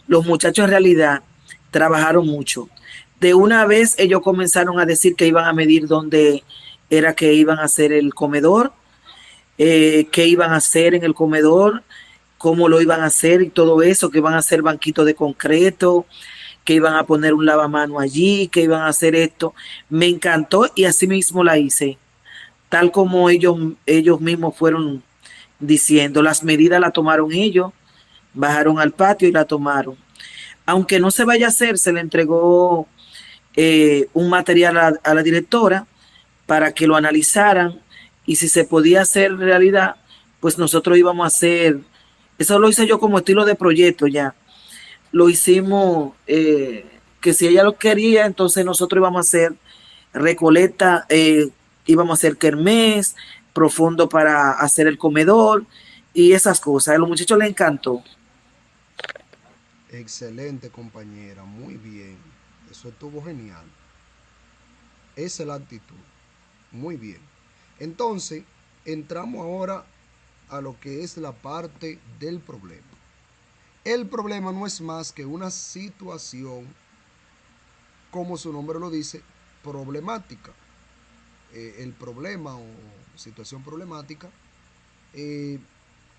los muchachos en realidad trabajaron mucho. De una vez ellos comenzaron a decir que iban a medir dónde era que iban a hacer el comedor, qué iban a hacer en el comedor, cómo lo iban a hacer y todo eso, que iban a hacer banquitos de concreto, que iban a poner un lavamano allí, que iban a hacer esto. Me encantó y así mismo la hice, tal como ellos mismos fueron diciendo. Las medidas las tomaron ellos, bajaron al patio y la tomaron. Aunque no se vaya a hacer, se le entregó un material a la directora para que lo analizaran y si se podía hacer realidad, pues nosotros íbamos a hacer, eso lo hice yo como estilo de proyecto ya, lo hicimos, que si ella lo quería, entonces nosotros íbamos a hacer recolecta, íbamos a hacer kermés, profundo para hacer el comedor y esas cosas. A los muchachos les encantó. Excelente, compañera, muy bien. Eso estuvo genial. Esa es la actitud. Muy bien. Entonces, entramos ahora a lo que es la parte del problema. El problema no es más que una situación, como su nombre lo dice, problemática. El problema o situación problemática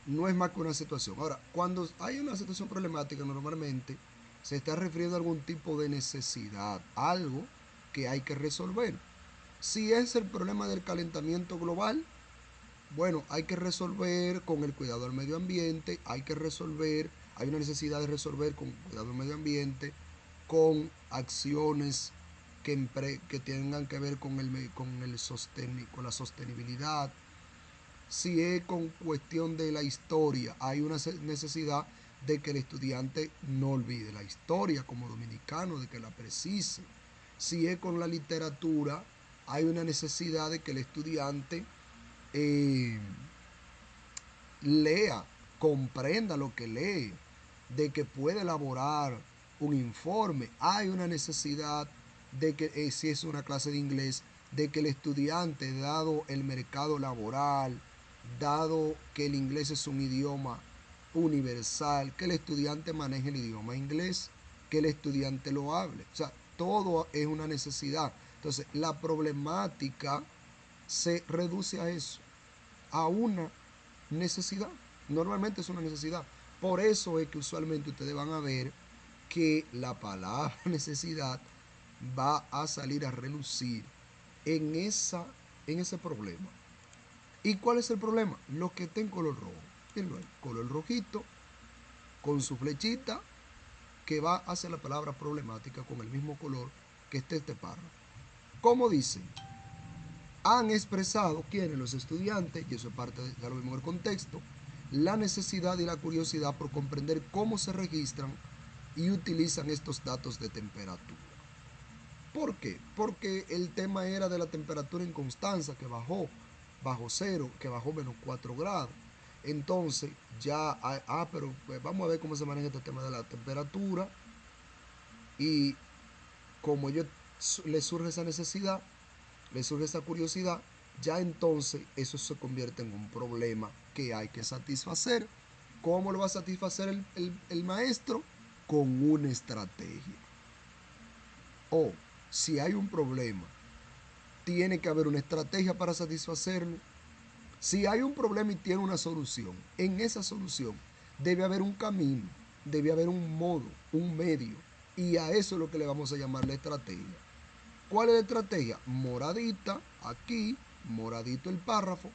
no es más que una situación. Ahora, cuando hay una situación problemática, normalmente se está refiriendo a algún tipo de necesidad, algo que hay que resolver. Si es el problema del calentamiento global, bueno, hay que resolver con el cuidado del medio ambiente, hay una necesidad de resolver con cuidado del medio ambiente, con acciones que tengan que ver con con la sostenibilidad. Si es con cuestión de la historia, hay una necesidad de que el estudiante no olvide la historia como dominicano, de que la precise. Si es con la literatura, hay una necesidad de que el estudiante lea, comprenda lo que lee, de que pueda elaborar un informe. Hay una necesidad de que, si es una clase de inglés, de que el estudiante, dado el mercado laboral, dado que el inglés es un idioma universal, que el estudiante maneje el idioma inglés, que el estudiante lo hable. O sea, todo es una necesidad. Entonces, la problemática se reduce a eso, a una necesidad. Normalmente es una necesidad. Por eso es que usualmente ustedes van a ver que la palabra necesidad va a salir a relucir en ese problema. ¿Y cuál es el problema? Lo que está en color rojo. El color rojito con su flechita que va hacia la palabra problemática con el mismo color que este párrafo. ¿Cómo dice? han expresado, quienes, los estudiantes, y eso es parte de, ya lo vimos en el contexto, la necesidad y la curiosidad por comprender cómo se registran y utilizan estos datos de temperatura. ¿Por qué? Porque el tema era de la temperatura en Constanza, que bajó bajo cero, que bajó menos 4 grados. Entonces, ya, pero pues vamos a ver cómo se maneja este tema de la temperatura. Y como ellos les surge esa necesidad, les surge esa curiosidad, ya entonces eso se convierte en un problema que hay que satisfacer. ¿Cómo lo va a satisfacer el maestro? Con una estrategia. O si hay un problema, tiene que haber una estrategia para satisfacerlo. Si hay un problema y tiene una solución, en esa solución debe haber un camino, debe haber un modo, un medio. Y a eso es lo que le vamos a llamar la estrategia. ¿Cuál es la estrategia? Moradita, aquí, moradito el párrafo.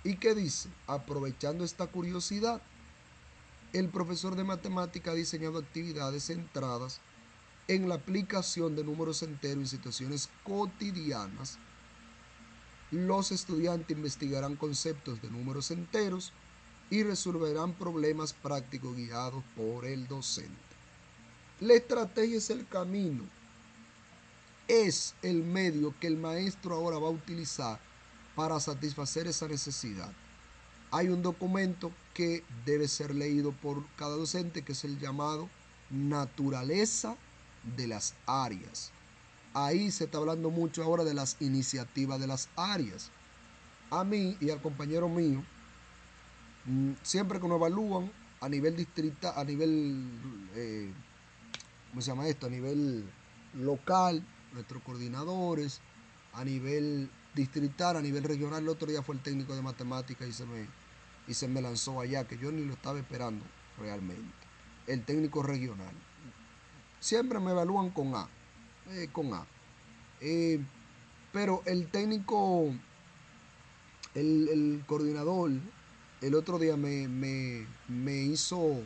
¿Y qué dice? Aprovechando esta curiosidad, el profesor de matemática ha diseñado actividades centradas en la aplicación de números enteros en situaciones cotidianas. Los estudiantes investigarán conceptos de números enteros y resolverán problemas prácticos guiados por el docente. La estrategia es el camino, es el medio que el maestro ahora va a utilizar para satisfacer esa necesidad. Hay un documento que debe ser leído por cada docente, que es el llamado Naturaleza de las áreas. Ahí se está hablando mucho ahora de las iniciativas de las áreas. A mí y al compañero mío, siempre que nos evalúan a nivel distrital, a nivel, ¿cómo se llama esto? A nivel local, nuestros coordinadores, a nivel distrital, a nivel regional. El otro día fue el técnico de matemáticas y se me lanzó allá, que yo ni lo estaba esperando realmente. El técnico regional. Siempre me evalúan con A. Pero el técnico, el coordinador, el otro día me hizo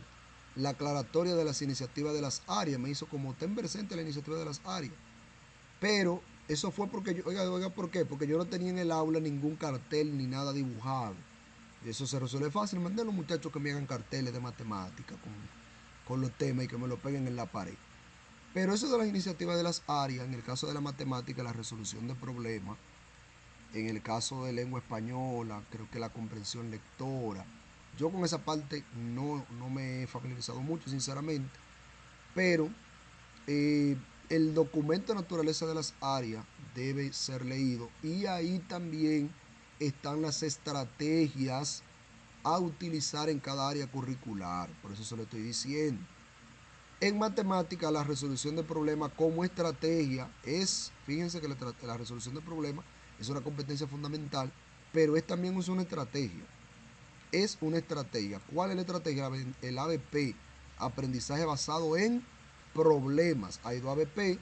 la aclaratoria de las iniciativas de las áreas. Me hizo como ten presente la iniciativa de las áreas. Pero eso fue porque yo, oiga, ¿por qué? Porque yo no tenía en el aula ningún cartel ni nada dibujado. Y eso se resuelve fácil. Mandé a los muchachos que me hagan carteles de matemática con los temas y que me lo peguen en la pared. Pero eso de las iniciativas de las áreas, en el caso de la matemática, la resolución de problemas, en el caso de lengua española, creo que la comprensión lectora. Yo con esa parte no me he familiarizado mucho, sinceramente, pero el documento de naturaleza de las áreas debe ser leído y ahí también están las estrategias a utilizar en cada área curricular. Por eso se lo estoy diciendo. En matemática, la resolución de problemas como estrategia es, fíjense que la resolución de problemas es una competencia fundamental, pero también es una estrategia. Es una estrategia. ¿Cuál es la estrategia? El ABP, aprendizaje basado en problemas. Hay dos ABP,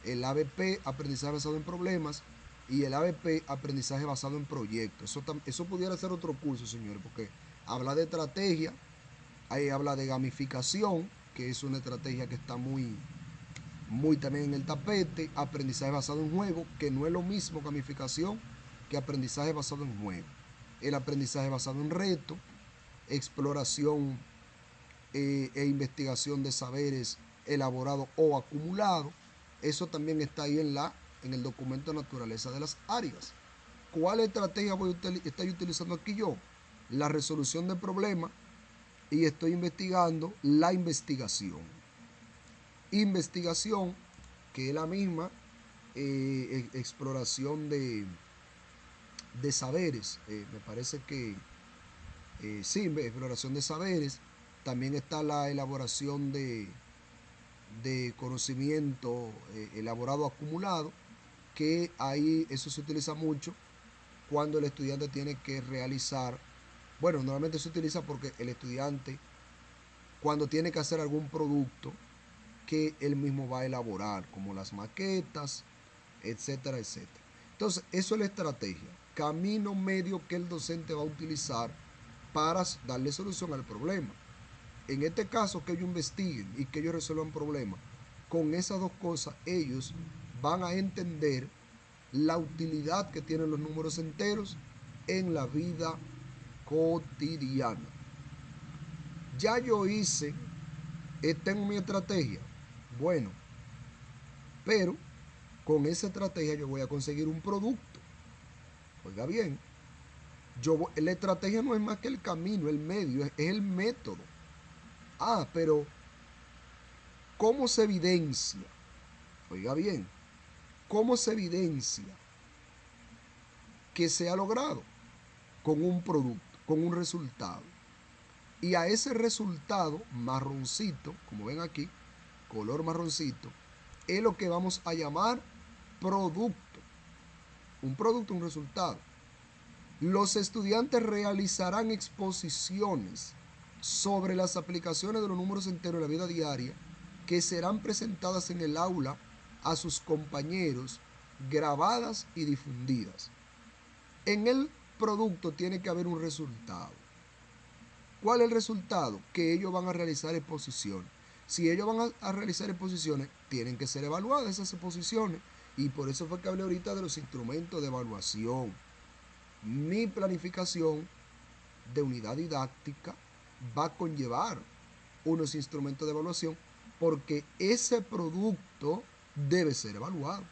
el ABP, aprendizaje basado en problemas, y el ABP, aprendizaje basado en proyectos. Eso pudiera ser otro curso, señores, porque habla de estrategia, ahí habla de gamificación, que es una estrategia que está muy también en el tapete, aprendizaje basado en juego, que no es lo mismo gamificación que aprendizaje basado en juego. El aprendizaje basado en reto, exploración e investigación de saberes elaborados o acumulados, eso también está ahí en el documento de naturaleza de las áreas. ¿Cuál estrategia estoy utilizando aquí yo? La resolución de problemas, y estoy investigando la investigación. Investigación, que es la misma exploración de saberes. Me parece que sí, exploración de saberes. También está la elaboración de conocimiento elaborado acumulado, que ahí eso se utiliza mucho cuando el estudiante tiene que realizar. Bueno, normalmente se utiliza porque el estudiante, cuando tiene que hacer algún producto que él mismo va a elaborar, como las maquetas, etcétera, etcétera. Entonces, eso es la estrategia, camino medio que el docente va a utilizar para darle solución al problema. En este caso, que ellos investiguen y que ellos resuelvan problemas. Con esas dos cosas, ellos van a entender la utilidad que tienen los números enteros en la vida cotidiana. Ya yo hice, tengo mi estrategia. Bueno, pero con esa estrategia yo voy a conseguir un producto. Oiga bien, la estrategia no es más que el camino, el medio, es el método. Pero ¿cómo se evidencia? Oiga bien, ¿cómo se evidencia que se ha logrado? Con un producto, con un resultado. Y a ese resultado marroncito, como ven aquí, color marroncito, es lo que vamos a llamar producto. Un producto, un resultado. Los estudiantes realizarán exposiciones sobre las aplicaciones de los números enteros en la vida diaria que serán presentadas en el aula a sus compañeros, grabadas y difundidas. En el producto tiene que haber un resultado. ¿Cuál es el resultado? Que ellos van a realizar exposiciones. Si ellos van a realizar exposiciones, tienen que ser evaluadas esas exposiciones. Y por eso fue que hablé ahorita de los instrumentos de evaluación. Mi planificación de unidad didáctica va a conllevar unos instrumentos de evaluación porque ese producto debe ser evaluado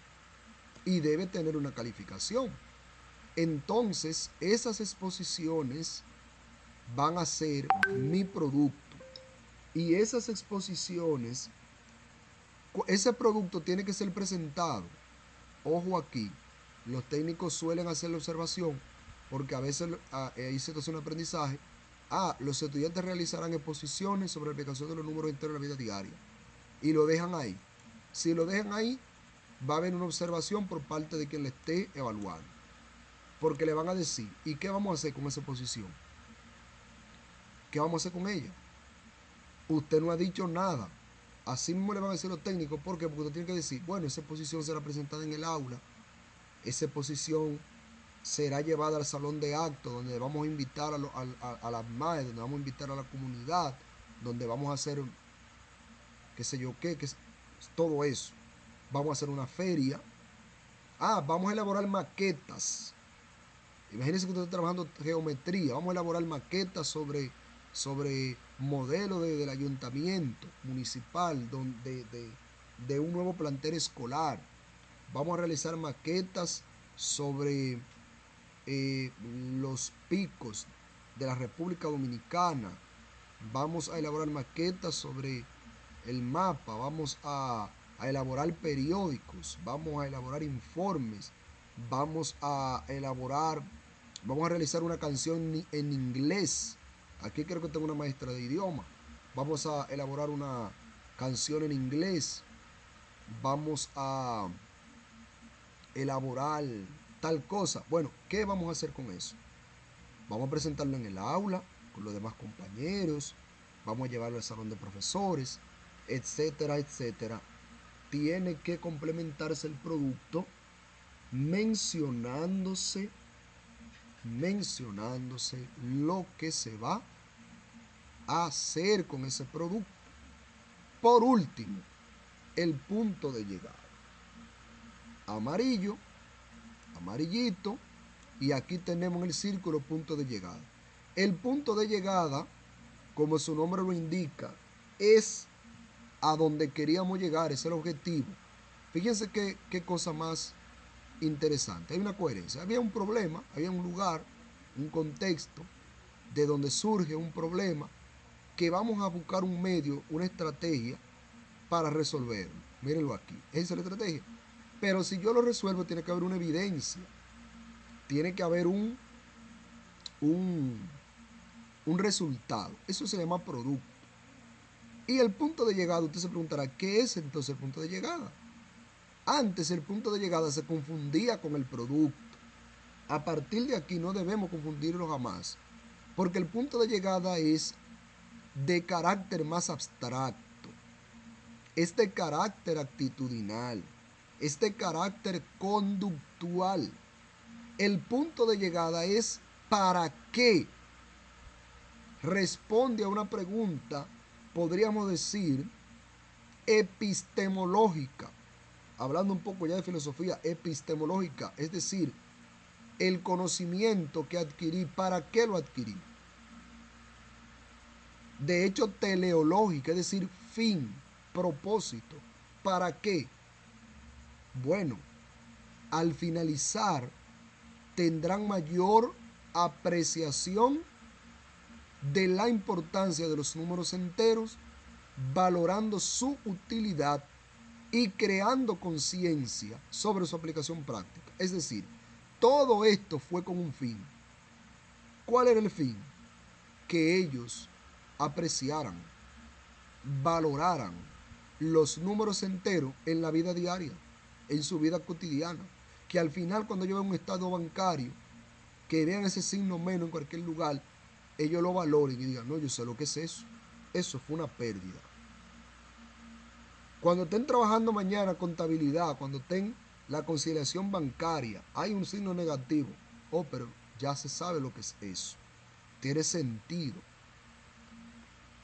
y debe tener una calificación. Entonces, esas exposiciones van a ser mi producto. Y esas exposiciones, ese producto tiene que ser presentado. Ojo aquí, los técnicos suelen hacer la observación porque a veces hay situaciones de aprendizaje. Los estudiantes realizarán exposiciones sobre la aplicación de los números enteros en la vida diaria. Y lo dejan ahí. Si lo dejan ahí, va a haber una observación por parte de quien le esté evaluando. Porque le van a decir, ¿y qué vamos a hacer con esa exposición? ¿Qué vamos a hacer con ella? Usted no ha dicho nada. Así mismo le van a decir los técnicos. ¿Por qué? Porque usted tiene que decir, bueno, esa exposición será presentada en el aula. Esa exposición será llevada al salón de actos, donde vamos a invitar a las madres, donde vamos a invitar a la comunidad, donde vamos a hacer, qué sé yo qué, todo eso. Vamos a hacer una feria. Vamos a elaborar maquetas. Imagínense que usted está trabajando geometría. Vamos a elaborar maquetas sobre modelo del ayuntamiento municipal, de un nuevo plantel escolar. Vamos a realizar maquetas sobre los picos de la República Dominicana. Vamos a elaborar maquetas sobre el mapa. Vamos a elaborar periódicos. Vamos a elaborar informes. Vamos a realizar una canción en inglés. Aquí creo que tengo una maestra de idioma. Vamos a elaborar una canción en inglés. Vamos a elaborar tal cosa. Bueno, ¿qué vamos a hacer con eso? Vamos a presentarlo en el aula con los demás compañeros. Vamos a llevarlo al salón de profesores, etcétera, etcétera. Tiene que complementarse el producto mencionándose lo que se va a hacer con ese producto. Por último, el punto de llegada. Amarillo, amarillito, y aquí tenemos en el círculo punto de llegada. El punto de llegada, como su nombre lo indica, es a donde queríamos llegar, es el objetivo. Fíjense qué cosa más interesante. Hay una coherencia. Había un problema, había un lugar, un contexto de donde surge un problema que vamos a buscar un medio, una estrategia para resolverlo. Mírenlo aquí. Esa es la estrategia. Pero si yo lo resuelvo, tiene que haber una evidencia. Tiene que haber un resultado. Eso se llama producto. Y el punto de llegada, usted se preguntará, ¿qué es entonces el punto de llegada? Antes el punto de llegada se confundía con el producto. A partir de aquí no debemos confundirlo jamás, porque el punto de llegada es de carácter más abstracto, es de carácter actitudinal, es de carácter conductual. El punto de llegada es ¿para qué? Responde a una pregunta, podríamos decir, epistemológica. hablando un poco ya de filosofía epistemológica, es decir, el conocimiento que adquirí, ¿para qué lo adquirí? De hecho, teleológica, es decir, fin, propósito, ¿para qué? Bueno, al finalizar tendrán mayor apreciación de la importancia de los números enteros, valorando su utilidad y creando conciencia sobre su aplicación práctica. Es decir, todo esto fue con un fin. ¿Cuál era el fin? Que ellos apreciaran, valoraran los números enteros en la vida diaria, en su vida cotidiana. Que al final, cuando ellos vean un estado bancario, que vean ese signo menos en cualquier lugar, ellos lo valoren y digan, no, yo sé lo que es eso. Eso fue una pérdida. Cuando estén trabajando mañana contabilidad, cuando estén la conciliación bancaria, hay un signo negativo. Oh, pero ya se sabe lo que es eso. Tiene sentido.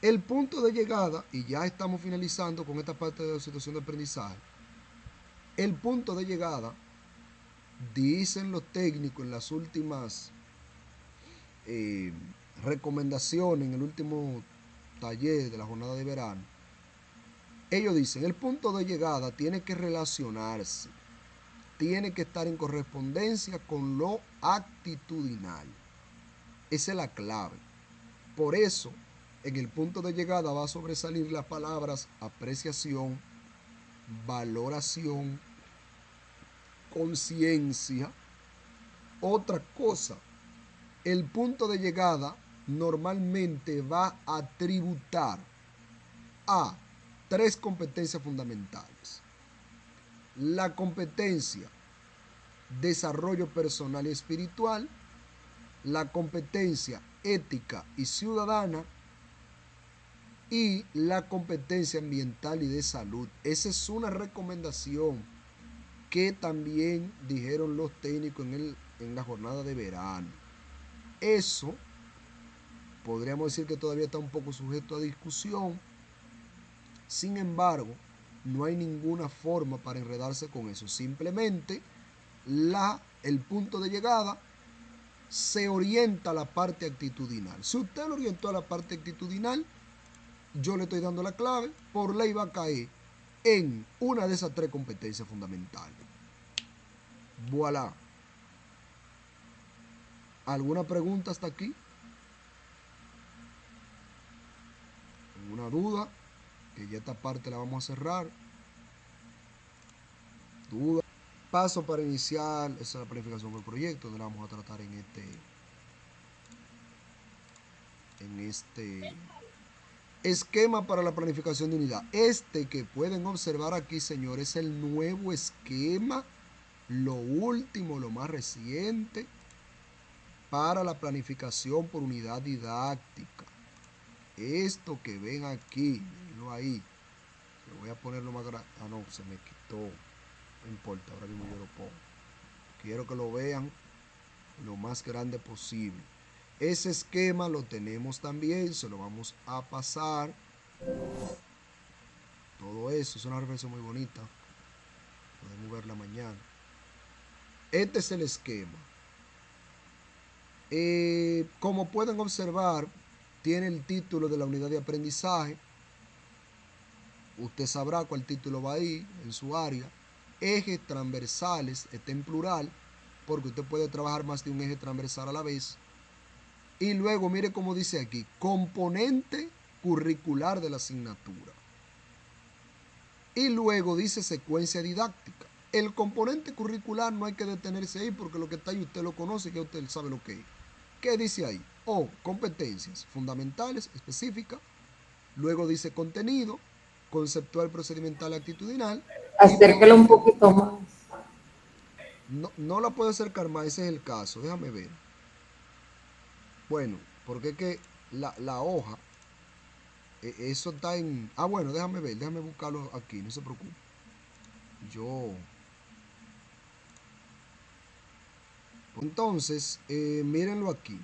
El punto de llegada, y ya estamos finalizando con esta parte de la situación de aprendizaje, el punto de llegada, dicen los técnicos en las últimas recomendaciones, en el último taller de la jornada de verano, ellos dicen, el punto de llegada tiene que relacionarse, tiene que estar en correspondencia con lo actitudinal. Esa es la clave. Por eso, en el punto de llegada va a sobresalir las palabras apreciación, valoración, conciencia. Otra cosa, el punto de llegada normalmente va a tributar a 3 competencias fundamentales. La competencia desarrollo personal y espiritual, la competencia ética y ciudadana y la competencia ambiental y de salud. Esa es una recomendación que también dijeron los técnicos en la jornada de verano. Eso podríamos decir que todavía está un poco sujeto a discusión. Sin embargo, no hay ninguna forma para enredarse con eso. Simplemente el punto de llegada se orienta a la parte actitudinal. Si usted lo orientó a la parte actitudinal, yo le estoy dando la clave, por ley va a caer en una de esas 3 competencias fundamentales. Voilà. ¿Alguna pregunta hasta aquí? ¿Alguna duda? Que ya esta parte la vamos a cerrar. ¿Duda? Paso para iniciar esa es la planificación del proyecto, donde la vamos a tratar en este esquema para la planificación de unidad. Este que pueden observar aquí, señores, es el nuevo esquema, lo último, lo más reciente para la planificación por unidad didáctica. Esto que ven aquí, mírenlo ahí. Le voy a ponerlo más grande. Ah, no, se me quitó. No importa, ahora mismo yo lo pongo. Quiero que lo vean lo más grande posible. Ese esquema lo tenemos también, se lo vamos a pasar. Todo eso es una referencia muy bonita. Podemos verla mañana. Este es el esquema. Como pueden observar, tiene el título de la unidad de aprendizaje. Usted sabrá cuál título va ahí en su área. Ejes transversales, está en plural, porque usted puede trabajar más de un eje transversal a la vez. Y luego, mire cómo dice aquí, componente curricular de la asignatura. Y luego dice secuencia didáctica. El componente curricular no hay que detenerse ahí, porque lo que está ahí usted lo conoce, que usted sabe lo que es. ¿Qué dice ahí? Competencias fundamentales, específicas. Luego dice contenido, conceptual, procedimental, actitudinal. Acérquelo un poquito más. No la puedo acercar más, ese es el caso. Déjame ver. Bueno, porque es que la hoja, eso está en... Ah, bueno, déjame ver, déjame buscarlo aquí, no se preocupe. Entonces, mírenlo aquí.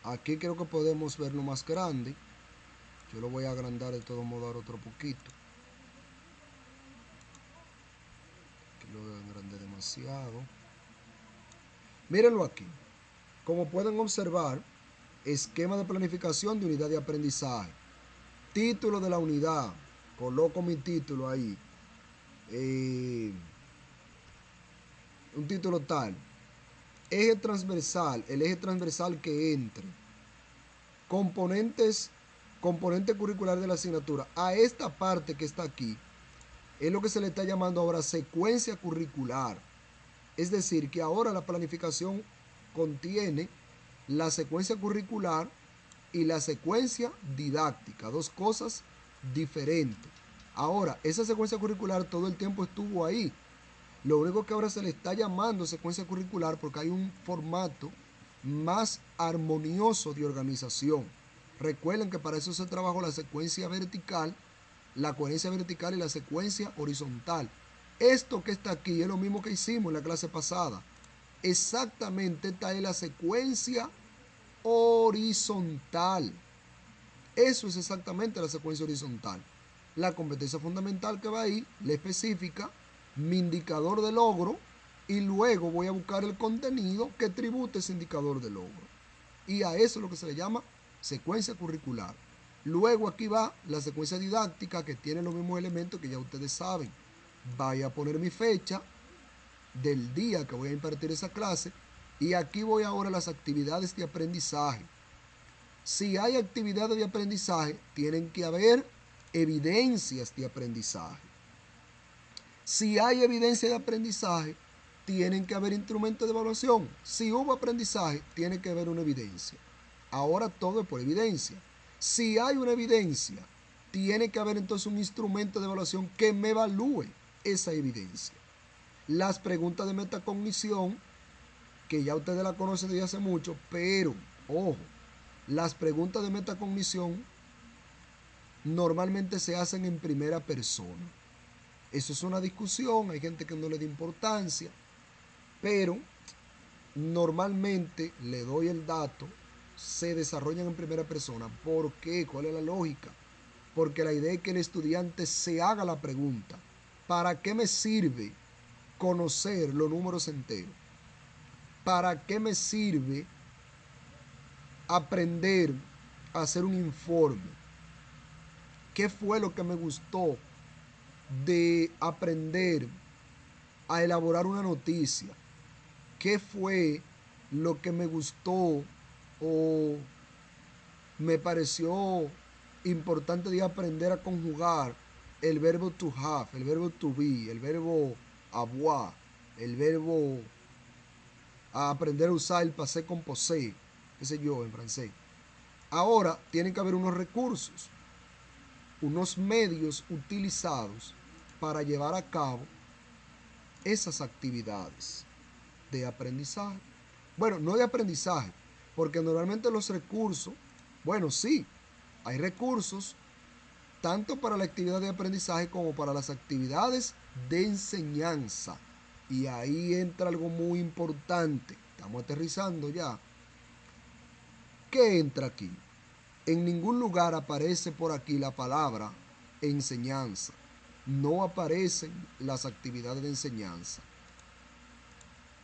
Aquí creo que podemos verlo más grande. Yo lo voy a agrandar de todo modo ahora otro poquito. demasiado. Mírenlo aquí. Como pueden observar, esquema de planificación de unidad de aprendizaje. Título de la unidad. Coloco mi título ahí. Un título tal. Eje transversal. El eje transversal que entre. Componente curricular de la asignatura. A esta parte que está aquí es lo que se le está llamando ahora secuencia curricular. Es decir, que ahora la planificación contiene la secuencia curricular y la secuencia didáctica, dos cosas diferentes. Ahora, esa secuencia curricular todo el tiempo estuvo ahí. Lo único que ahora se le está llamando secuencia curricular porque hay un formato más armonioso de organización. Recuerden que para eso se trabajó la secuencia vertical, la coherencia vertical y la secuencia horizontal. Esto que está aquí es lo mismo que hicimos en la clase pasada. Exactamente esta es la secuencia horizontal. Eso es exactamente la secuencia horizontal. La competencia fundamental que va ahí, la específica, mi indicador de logro y luego voy a buscar el contenido que tribute ese indicador de logro. Y a eso es lo que se le llama secuencia curricular. Luego aquí va la secuencia didáctica que tiene los mismos elementos que ya ustedes saben. Voy a poner mi fecha del día que voy a impartir esa clase y aquí voy ahora a las actividades de aprendizaje. Si hay actividades de aprendizaje, tienen que haber evidencias de aprendizaje. Si hay evidencia de aprendizaje, tienen que haber instrumentos de evaluación. Si hubo aprendizaje, tiene que haber una evidencia. Ahora todo es por evidencia. Si hay una evidencia, tiene que haber entonces un instrumento de evaluación que me evalúe esa evidencia. Las preguntas de metacognición, que ya ustedes la conocen desde hace mucho, pero, ojo, las preguntas de metacognición normalmente se hacen en primera persona. Eso es una discusión, hay gente que no le da importancia, pero normalmente le doy el dato, se desarrollan en primera persona. ¿Por qué? ¿Cuál es la lógica? Porque la idea es que el estudiante se haga la pregunta, ¿para qué me sirve conocer los números enteros? ¿Para qué me sirve aprender a hacer un informe? ¿Qué fue lo que me gustó de aprender a elaborar una noticia? ¿Qué fue lo que me gustó o me pareció importante de aprender a conjugar el verbo to have, el verbo to be, el verbo avoir, el verbo a aprender a usar el passé composé, qué sé yo, en francés? Ahora tienen que haber unos recursos, unos medios utilizados para llevar a cabo esas actividades de aprendizaje. Bueno, no de aprendizaje, porque normalmente los recursos, bueno, sí, hay recursos tanto para la actividad de aprendizaje como para las actividades de enseñanza. Y ahí entra algo muy importante. Estamos aterrizando ya. ¿Qué entra aquí? En ningún lugar aparece por aquí la palabra enseñanza. No aparecen las actividades de enseñanza.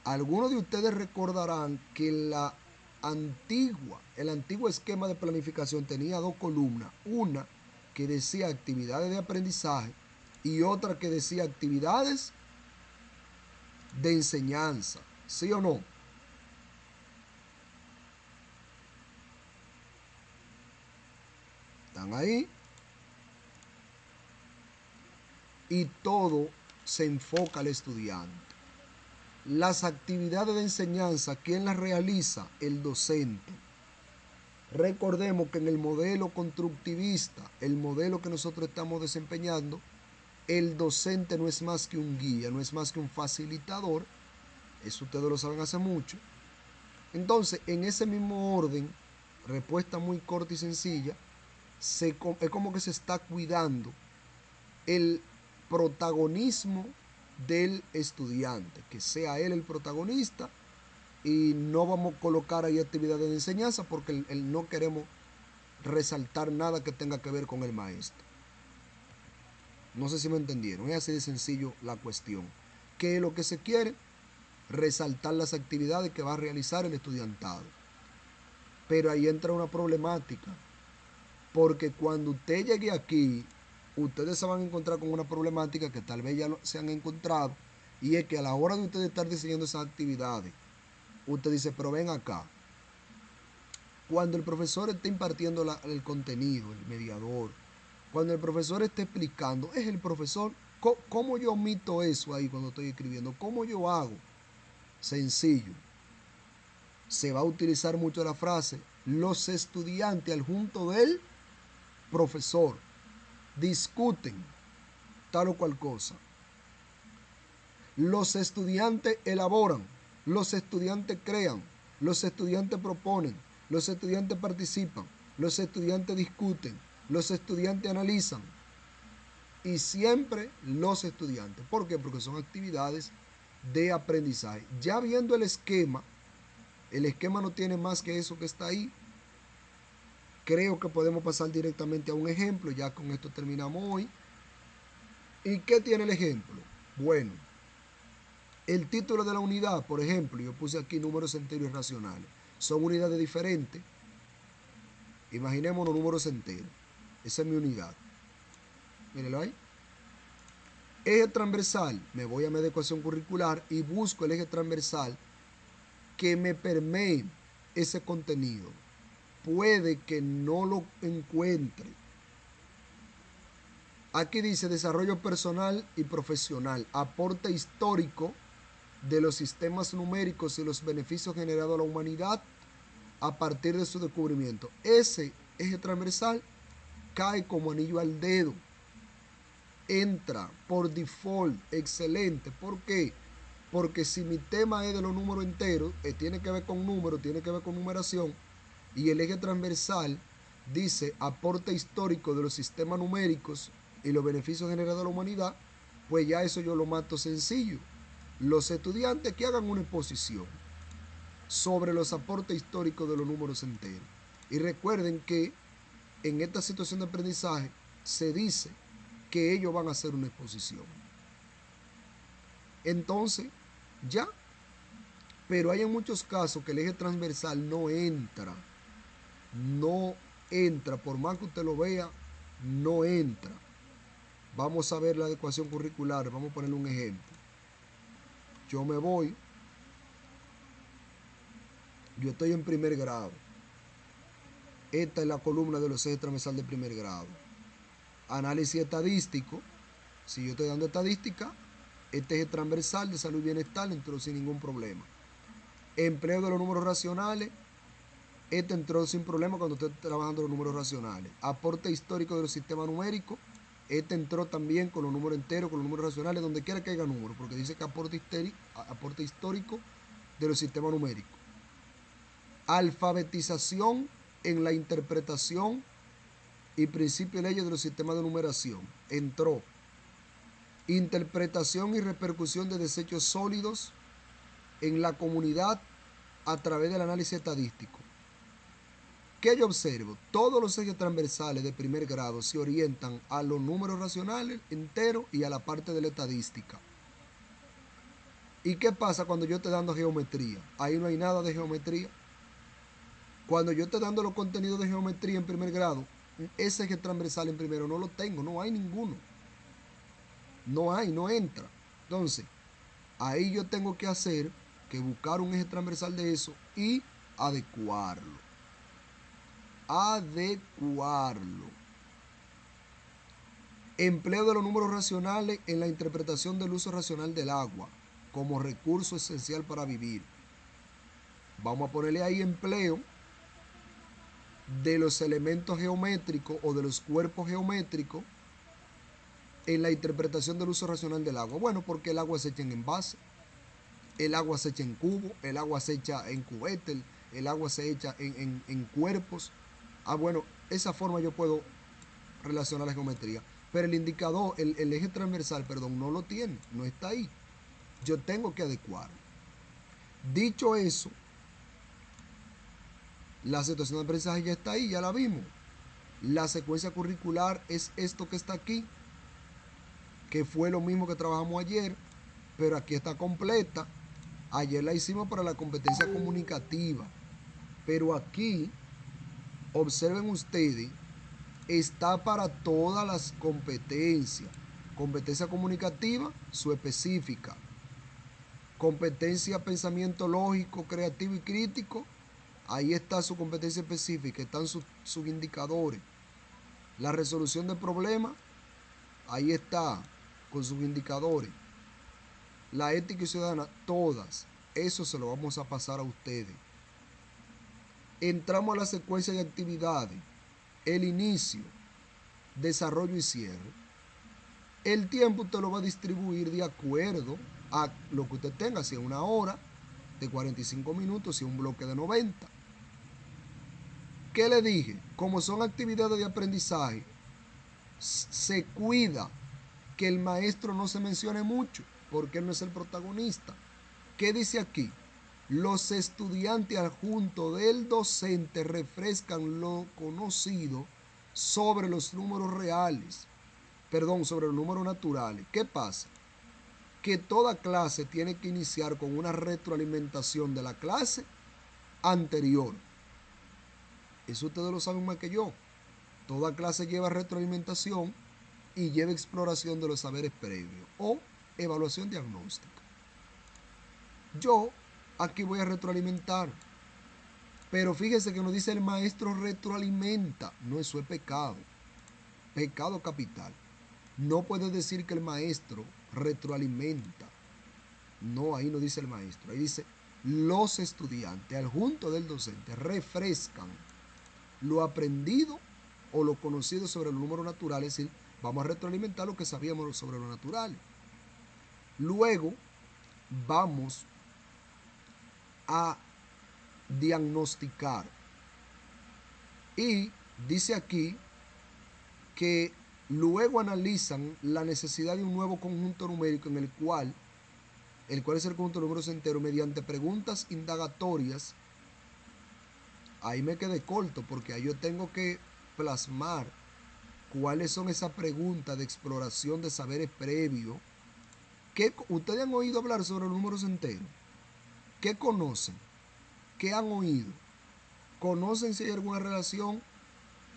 Algunos de ustedes recordarán que el antiguo esquema de planificación tenía dos columnas. Una que decía actividades de aprendizaje y otra que decía actividades de enseñanza. ¿Sí o no? ¿Están ahí? Y todo se enfoca al estudiante. Las actividades de enseñanza, ¿quién las realiza? El docente. Recordemos que en el modelo constructivista, el modelo que nosotros estamos desempeñando, el docente no es más que un guía, no es más que un facilitador. Eso ustedes lo saben hace mucho. Entonces, en ese mismo orden, respuesta muy corta y sencilla, es como que se está cuidando el protagonismo del estudiante, que sea él el protagonista, y no vamos a colocar ahí actividades de enseñanza porque no queremos resaltar nada que tenga que ver con el maestro. No sé si me entendieron, es así de sencillo la cuestión. ¿Qué es lo que se quiere? resaltar las actividades que va a realizar el estudiantado. Pero ahí entra una problemática, porque cuando usted llegue aquí, ustedes se van a encontrar con una problemática que tal vez ya se han encontrado, y es que a la hora de ustedes estar diseñando esas actividades, usted dice, pero ven acá, cuando el profesor esté impartiendo el contenido, el mediador, cuando el profesor esté explicando, es el profesor, ¿cómo yo omito eso ahí cuando estoy escribiendo? ¿Cómo yo hago? Sencillo. Se va a utilizar mucho la frase, los estudiantes al junto del profesor discuten tal o cual cosa. Los estudiantes elaboran, los estudiantes crean, los estudiantes proponen, los estudiantes participan, los estudiantes discuten, los estudiantes analizan. Y siempre los estudiantes. ¿Por qué? Porque son actividades de aprendizaje. Ya viendo el esquema no tiene más que eso que está ahí. Creo que podemos pasar directamente a un ejemplo. Ya con esto terminamos hoy. ¿Y qué tiene el ejemplo? Bueno, el título de la unidad, por ejemplo, yo puse aquí números enteros y racionales. Son unidades diferentes. Imaginemos los números enteros. Esa es mi unidad. Mírenlo ahí. Eje transversal. Me voy a mi adecuación curricular y busco el eje transversal que me permee ese contenido. Puede que no lo encuentre. Aquí dice desarrollo personal y profesional, aporte histórico de los sistemas numéricos y los beneficios generados a la humanidad a partir de su descubrimiento. Ese eje transversal cae como anillo al dedo. Entra por default, excelente. ¿Por qué? Porque si mi tema es de los números enteros, tiene que ver con números, tiene que ver con numeración, y el eje transversal dice aporte histórico de los sistemas numéricos y los beneficios generados a la humanidad, pues ya eso yo lo mato sencillo. Los estudiantes que hagan una exposición sobre los aportes históricos de los números enteros. Y recuerden que en esta situación de aprendizaje se dice que ellos van a hacer una exposición. Entonces, ya. Pero hay en muchos casos que el eje transversal no entra. No entra. Por más que usted lo vea, no entra. Vamos a ver la adecuación curricular. Vamos a ponerle un ejemplo. Yo me voy. Yo estoy en primer grado. Esta es la columna de los ejes transversales de primer grado. Análisis estadístico. Si yo estoy dando estadística, este eje transversal de salud y bienestar entró sin ningún problema. Empleo de los números racionales. Este entró sin problema cuando usted está trabajando los números racionales. Aporte histórico de los sistemas numéricos. Este entró también con los números enteros, con los números racionales, donde quiera que haya números, porque dice que aporte histórico de los sistemas numéricos. Alfabetización en la interpretación y principios y leyes de los sistemas de numeración. Entró. Interpretación y repercusión de desechos sólidos en la comunidad a través del análisis estadístico. ¿Qué yo observo? Todos los ejes transversales de primer grado se orientan a los números racionales enteros y a la parte de la estadística. ¿Y qué pasa cuando yo estoy dando geometría? Ahí no hay nada de geometría. Cuando yo estoy dando los contenidos de geometría en primer grado, ese eje transversal en primero no lo tengo, no hay ninguno. No hay, no entra. Entonces, ahí yo tengo que hacer que buscar un eje transversal de eso y adecuarlo. Adecuarlo. Empleo de los números racionales en la interpretación del uso racional del agua como recurso esencial para vivir. Vamos a ponerle ahí empleo de los elementos geométricos o de los cuerpos geométricos en la interpretación del uso racional del agua. Bueno, porque el agua se echa en envase, el agua se echa en cubo, el agua se echa en cubete, el agua se echa en cuerpos. Bueno, esa forma yo puedo relacionar la geometría. Pero el indicador, el eje transversal, perdón, no lo tiene, no está ahí. Yo tengo que adecuarlo. Dicho eso, la situación de aprendizaje ya está ahí, ya la vimos. La secuencia curricular es esto que está aquí, que fue lo mismo que trabajamos ayer, pero aquí está completa. Ayer la hicimos para la competencia comunicativa, pero aquí, observen ustedes, está para todas las competencias. Competencia comunicativa, su específica. Competencia pensamiento lógico, creativo y crítico, ahí está su competencia específica, están sus indicadores. La resolución de problemas, ahí está con sus indicadores. La ética y ciudadana, todas. Eso se lo vamos a pasar a ustedes. Entramos a la secuencia de actividades. El inicio, desarrollo y cierre. El tiempo usted lo va a distribuir de acuerdo a lo que usted tenga, si es una hora de 45 minutos, si es un bloque de 90. ¿Qué le dije? Como son actividades de aprendizaje, se cuida que el maestro no se mencione mucho, porque él no es el protagonista. ¿Qué dice aquí? Los estudiantes adjuntos del docente refrescan lo conocido sobre los números reales, sobre los números naturales. ¿Qué pasa? Que toda clase tiene que iniciar con una retroalimentación de la clase anterior. Eso ustedes lo saben más que yo. Toda clase lleva retroalimentación y lleva exploración de los saberes previos o evaluación diagnóstica. Yo aquí voy a retroalimentar, pero fíjese que nos dice el maestro retroalimenta. No, eso es pecado. Pecado capital. No puede decir que el maestro retroalimenta. No, ahí no dice el maestro. Ahí dice los estudiantes, adjunto del docente, refrescan lo aprendido o lo conocido sobre los números naturales. Es decir, vamos a retroalimentar lo que sabíamos sobre lo natural. Luego vamos a diagnosticar. Y dice aquí que luego analizan la necesidad de un nuevo conjunto numérico en el cual es el conjunto de números enteros mediante preguntas indagatorias. Ahí me quedé corto porque ahí yo tengo que plasmar cuáles son esas preguntas de exploración de saberes previos. ¿Ustedes han oído hablar sobre los números enteros? ¿Qué conocen? ¿Qué han oído? ¿Conocen si hay alguna relación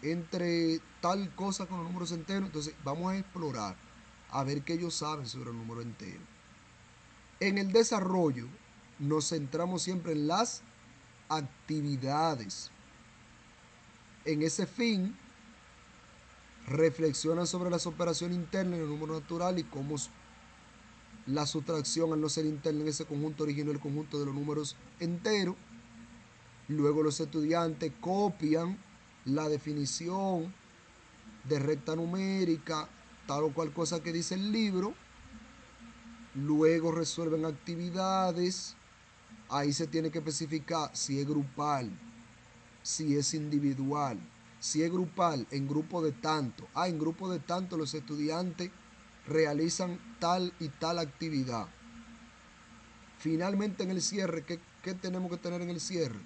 entre tal cosa con los números enteros? Entonces vamos a explorar a ver qué ellos saben sobre el número entero. En el desarrollo nos centramos siempre en las actividades. En ese fin, reflexionan sobre las operaciones internas en el número natural y cómo la sustracción, al no ser interna en ese conjunto, originó el conjunto de los números enteros. Luego los estudiantes copian la definición de recta numérica, tal o cual cosa que dice el libro. Luego resuelven actividades. Ahí se tiene que especificar si es grupal, si es individual. Si es grupal, en grupo de tanto. En grupo de tanto los estudiantes realizan tal y tal actividad. Finalmente en el cierre, ¿qué tenemos que tener en el cierre?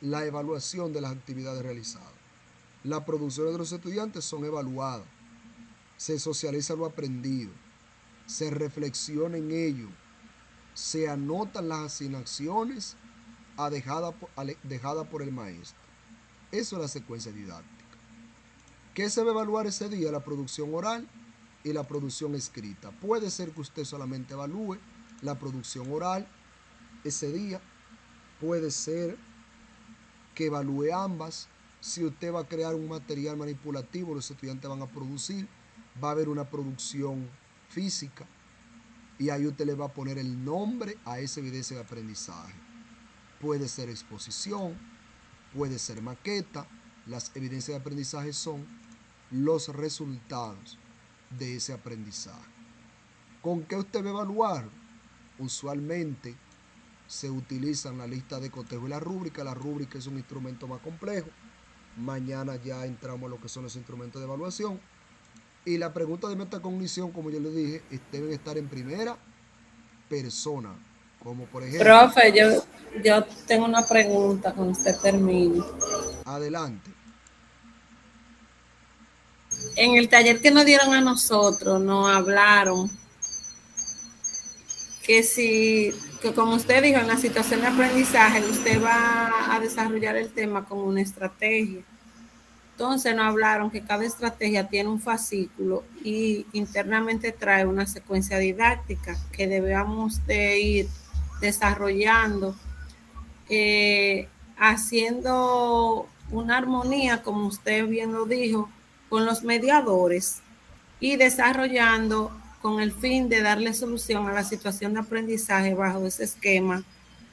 La evaluación de las actividades realizadas. Las producciones de los estudiantes son evaluadas. Se socializa lo aprendido. Se reflexiona en ello. Se anotan las asignaciones dejadas por el maestro. Eso es la secuencia didáctica. ¿Qué se va a evaluar ese día? La producción oral y la producción escrita. Puede ser que usted solamente evalúe la producción oral ese día. Puede ser que evalúe ambas. Si usted va a crear un material manipulativo, los estudiantes van a producir, va a haber una producción física y ahí usted le va a poner el nombre a esa evidencia de aprendizaje. Puede ser exposición, puede ser maqueta. Las evidencias de aprendizaje son los resultados de ese aprendizaje. ¿Con qué usted va a evaluar? Usualmente se utilizan la lista de cotejo y la rúbrica. La rúbrica es un instrumento más complejo. Mañana ya entramos a lo que son los instrumentos de evaluación. Y la pregunta de metacognición, como yo le dije, deben estar en primera persona. Como por ejemplo... Profe, yo tengo una pregunta cuando usted termine. Adelante. En el taller que nos dieron a nosotros, nos hablaron que que como usted dijo, en la situación de aprendizaje, usted va a desarrollar el tema como una estrategia. Entonces nos hablaron que cada estrategia tiene un fascículo y internamente trae una secuencia didáctica que debemos de ir desarrollando, haciendo una armonía, como usted bien lo dijo, con los mediadores y desarrollando con el fin de darle solución a la situación de aprendizaje bajo ese esquema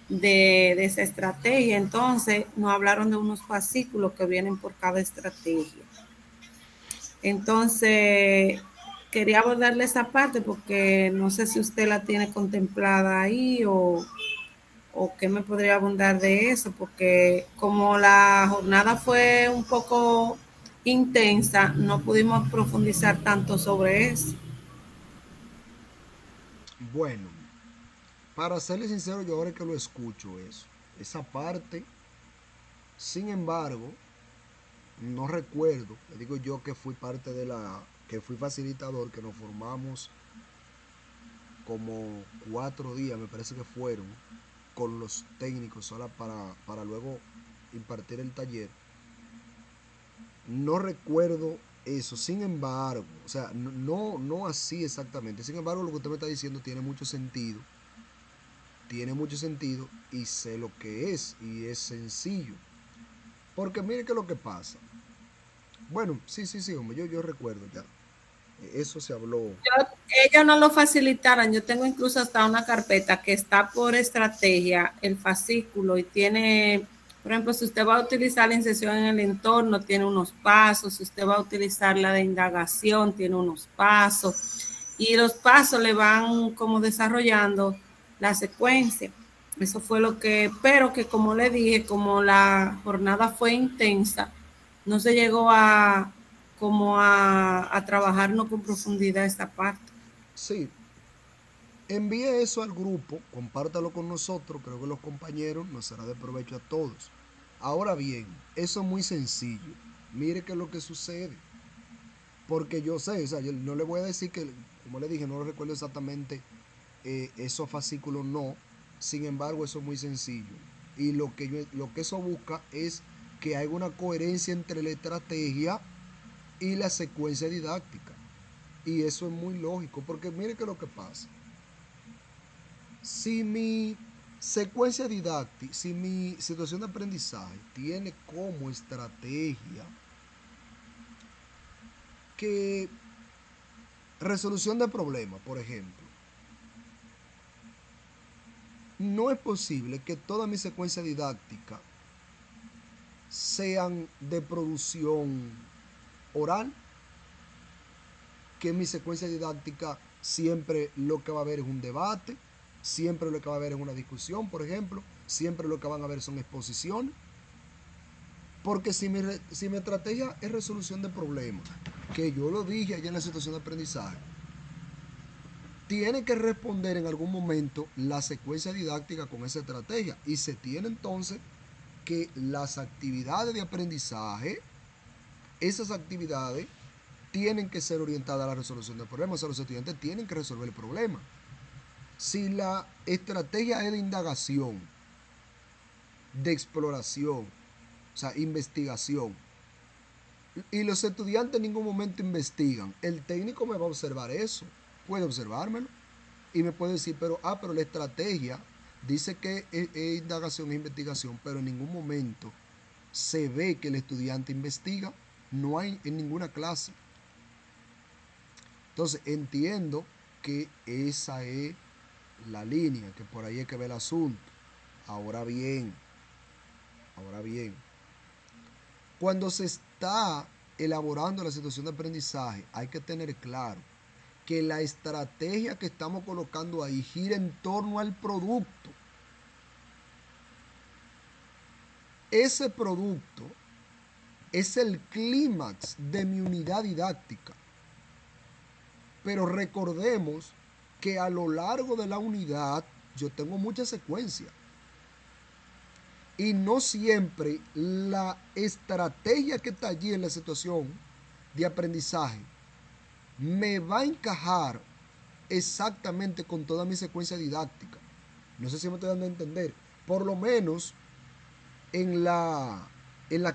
de esa estrategia. Entonces nos hablaron de unos fascículos que vienen por cada estrategia. Entonces quería abordarle esa parte porque no sé si usted la tiene contemplada ahí o qué me podría abundar de eso, porque como la jornada fue un poco intensa, no pudimos profundizar tanto sobre eso. Bueno, para serle sincero, yo ahora que lo escucho eso, esa parte, sin embargo, no recuerdo, le digo yo que fui parte de que fui facilitador, que nos formamos como 4 días, me parece que fueron, con los técnicos sola para luego impartir el taller. No recuerdo eso, sin embargo, o sea, no así exactamente. Sin embargo, lo que usted me está diciendo tiene mucho sentido y sé lo que es y es sencillo. Porque mire que lo que pasa. Bueno, sí, hombre, yo recuerdo ya. Eso se habló. Ellos no lo facilitaran. Yo tengo incluso hasta una carpeta que está por estrategia, el fascículo, y tiene, por ejemplo, si usted va a utilizar la inserción en el entorno, tiene unos pasos. Si usted va a utilizar la de indagación, tiene unos pasos. Y los pasos le van como desarrollando la secuencia. Eso fue lo que, pero que como le dije, como la jornada fue intensa, no se llegó a trabajarnos con profundidad esta parte. Sí, envíe eso al grupo, compártalo con nosotros, creo que los compañeros nos será de provecho a todos. Ahora bien, eso es muy sencillo. Mire qué es lo que sucede. Porque yo sé, o sea, yo no le voy a decir que, como le dije, no lo recuerdo exactamente esos fascículos, no. Sin embargo, eso es muy sencillo. Y lo que eso busca es que haya una coherencia entre la estrategia y la secuencia didáctica. Y eso es muy lógico, porque mire qué es lo que pasa. Si mi secuencia didáctica, si mi situación de aprendizaje tiene como estrategia que resolución de problemas, por ejemplo, no es posible que toda mi secuencia didáctica sean de producción oral, que mi secuencia didáctica siempre lo que va a haber es un debate, siempre lo que va a haber es una discusión, por ejemplo, siempre lo que van a haber son exposiciones. Porque si mi estrategia es resolución de problemas, que yo lo dije allá en la situación de aprendizaje, tiene que responder en algún momento la secuencia didáctica con esa estrategia. Y se tiene entonces que las actividades de aprendizaje, esas actividades tienen que ser orientadas a la resolución de problemas. O sea, los estudiantes tienen que resolver el problema. Si la estrategia es de indagación, de exploración, o sea, investigación, y los estudiantes en ningún momento investigan, el técnico me va a observar eso, puede observármelo y me puede decir, pero la estrategia dice que es indagación e investigación, pero en ningún momento se ve que el estudiante investiga, no hay en ninguna clase. Entonces entiendo que esa es la línea, que por ahí es que ve el asunto. Ahora bien, cuando se está elaborando la situación de aprendizaje, hay que tener claro que la estrategia que estamos colocando ahí gira en torno al producto. Ese producto es el clímax de mi unidad didáctica. Pero recordemos que a lo largo de la unidad yo tengo mucha secuencia. Y no siempre la estrategia que está allí en la situación de aprendizaje me va a encajar exactamente con toda mi secuencia didáctica. No sé si me estoy dando a entender. Por lo menos en la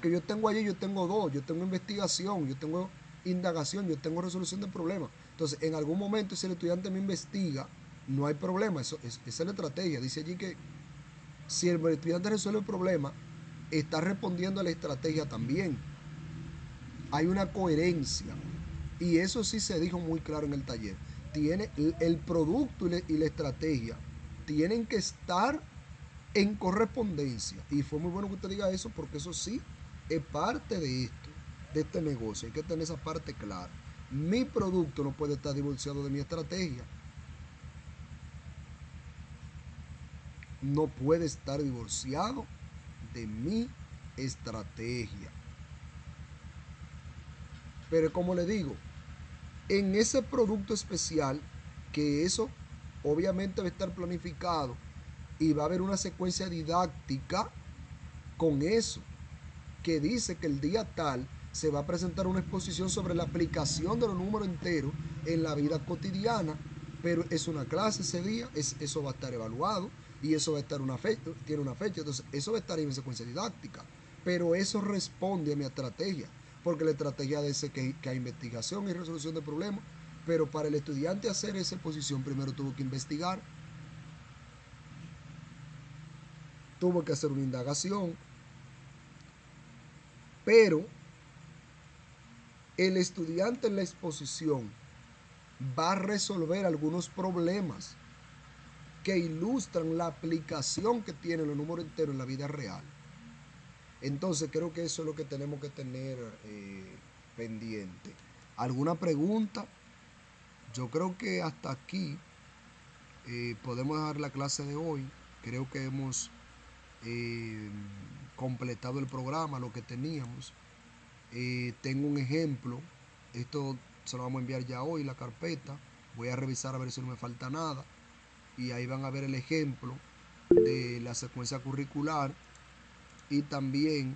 que yo tengo allí, yo tengo dos. Yo tengo investigación, yo tengo indagación, yo tengo resolución de problemas. Entonces, en algún momento, si el estudiante me investiga, no hay problema. Esa es la estrategia. Dice allí que si el estudiante resuelve el problema, está respondiendo a la estrategia también. Hay una coherencia. Y eso sí se dijo muy claro en el taller. Tiene el producto y la estrategia tienen que estar en correspondencia. Y fue muy bueno que usted diga eso, porque eso sí es parte de esto, de este negocio. Hay que tener esa parte clara. Mi producto no puede estar divorciado de mi estrategia. No puede estar divorciado de mi estrategia. Pero como le digo, en ese producto especial, que eso obviamente va a estar planificado y va a haber una secuencia didáctica con eso, que dice que el día tal se va a presentar una exposición sobre la aplicación de los números enteros en la vida cotidiana, pero es una clase ese día, eso va a estar evaluado y eso va a estar tiene una fecha, entonces eso va a estar en secuencia didáctica, pero eso responde a mi estrategia, porque la estrategia dice que hay investigación y resolución de problemas, pero para el estudiante hacer esa exposición primero tuvo que investigar, tuvo que hacer una indagación, pero el estudiante en la exposición va a resolver algunos problemas que ilustran la aplicación que tienen los números enteros en la vida real. Entonces creo que eso es lo que tenemos que tener pendiente. ¿Alguna pregunta? Yo creo que hasta aquí podemos dejar la clase de hoy. Creo que hemos completado el programa, lo que teníamos. Tengo un ejemplo. Esto se lo vamos a enviar ya hoy, la carpeta. Voy a revisar a ver si no me falta nada. Y ahí van a ver el ejemplo de la secuencia curricular y también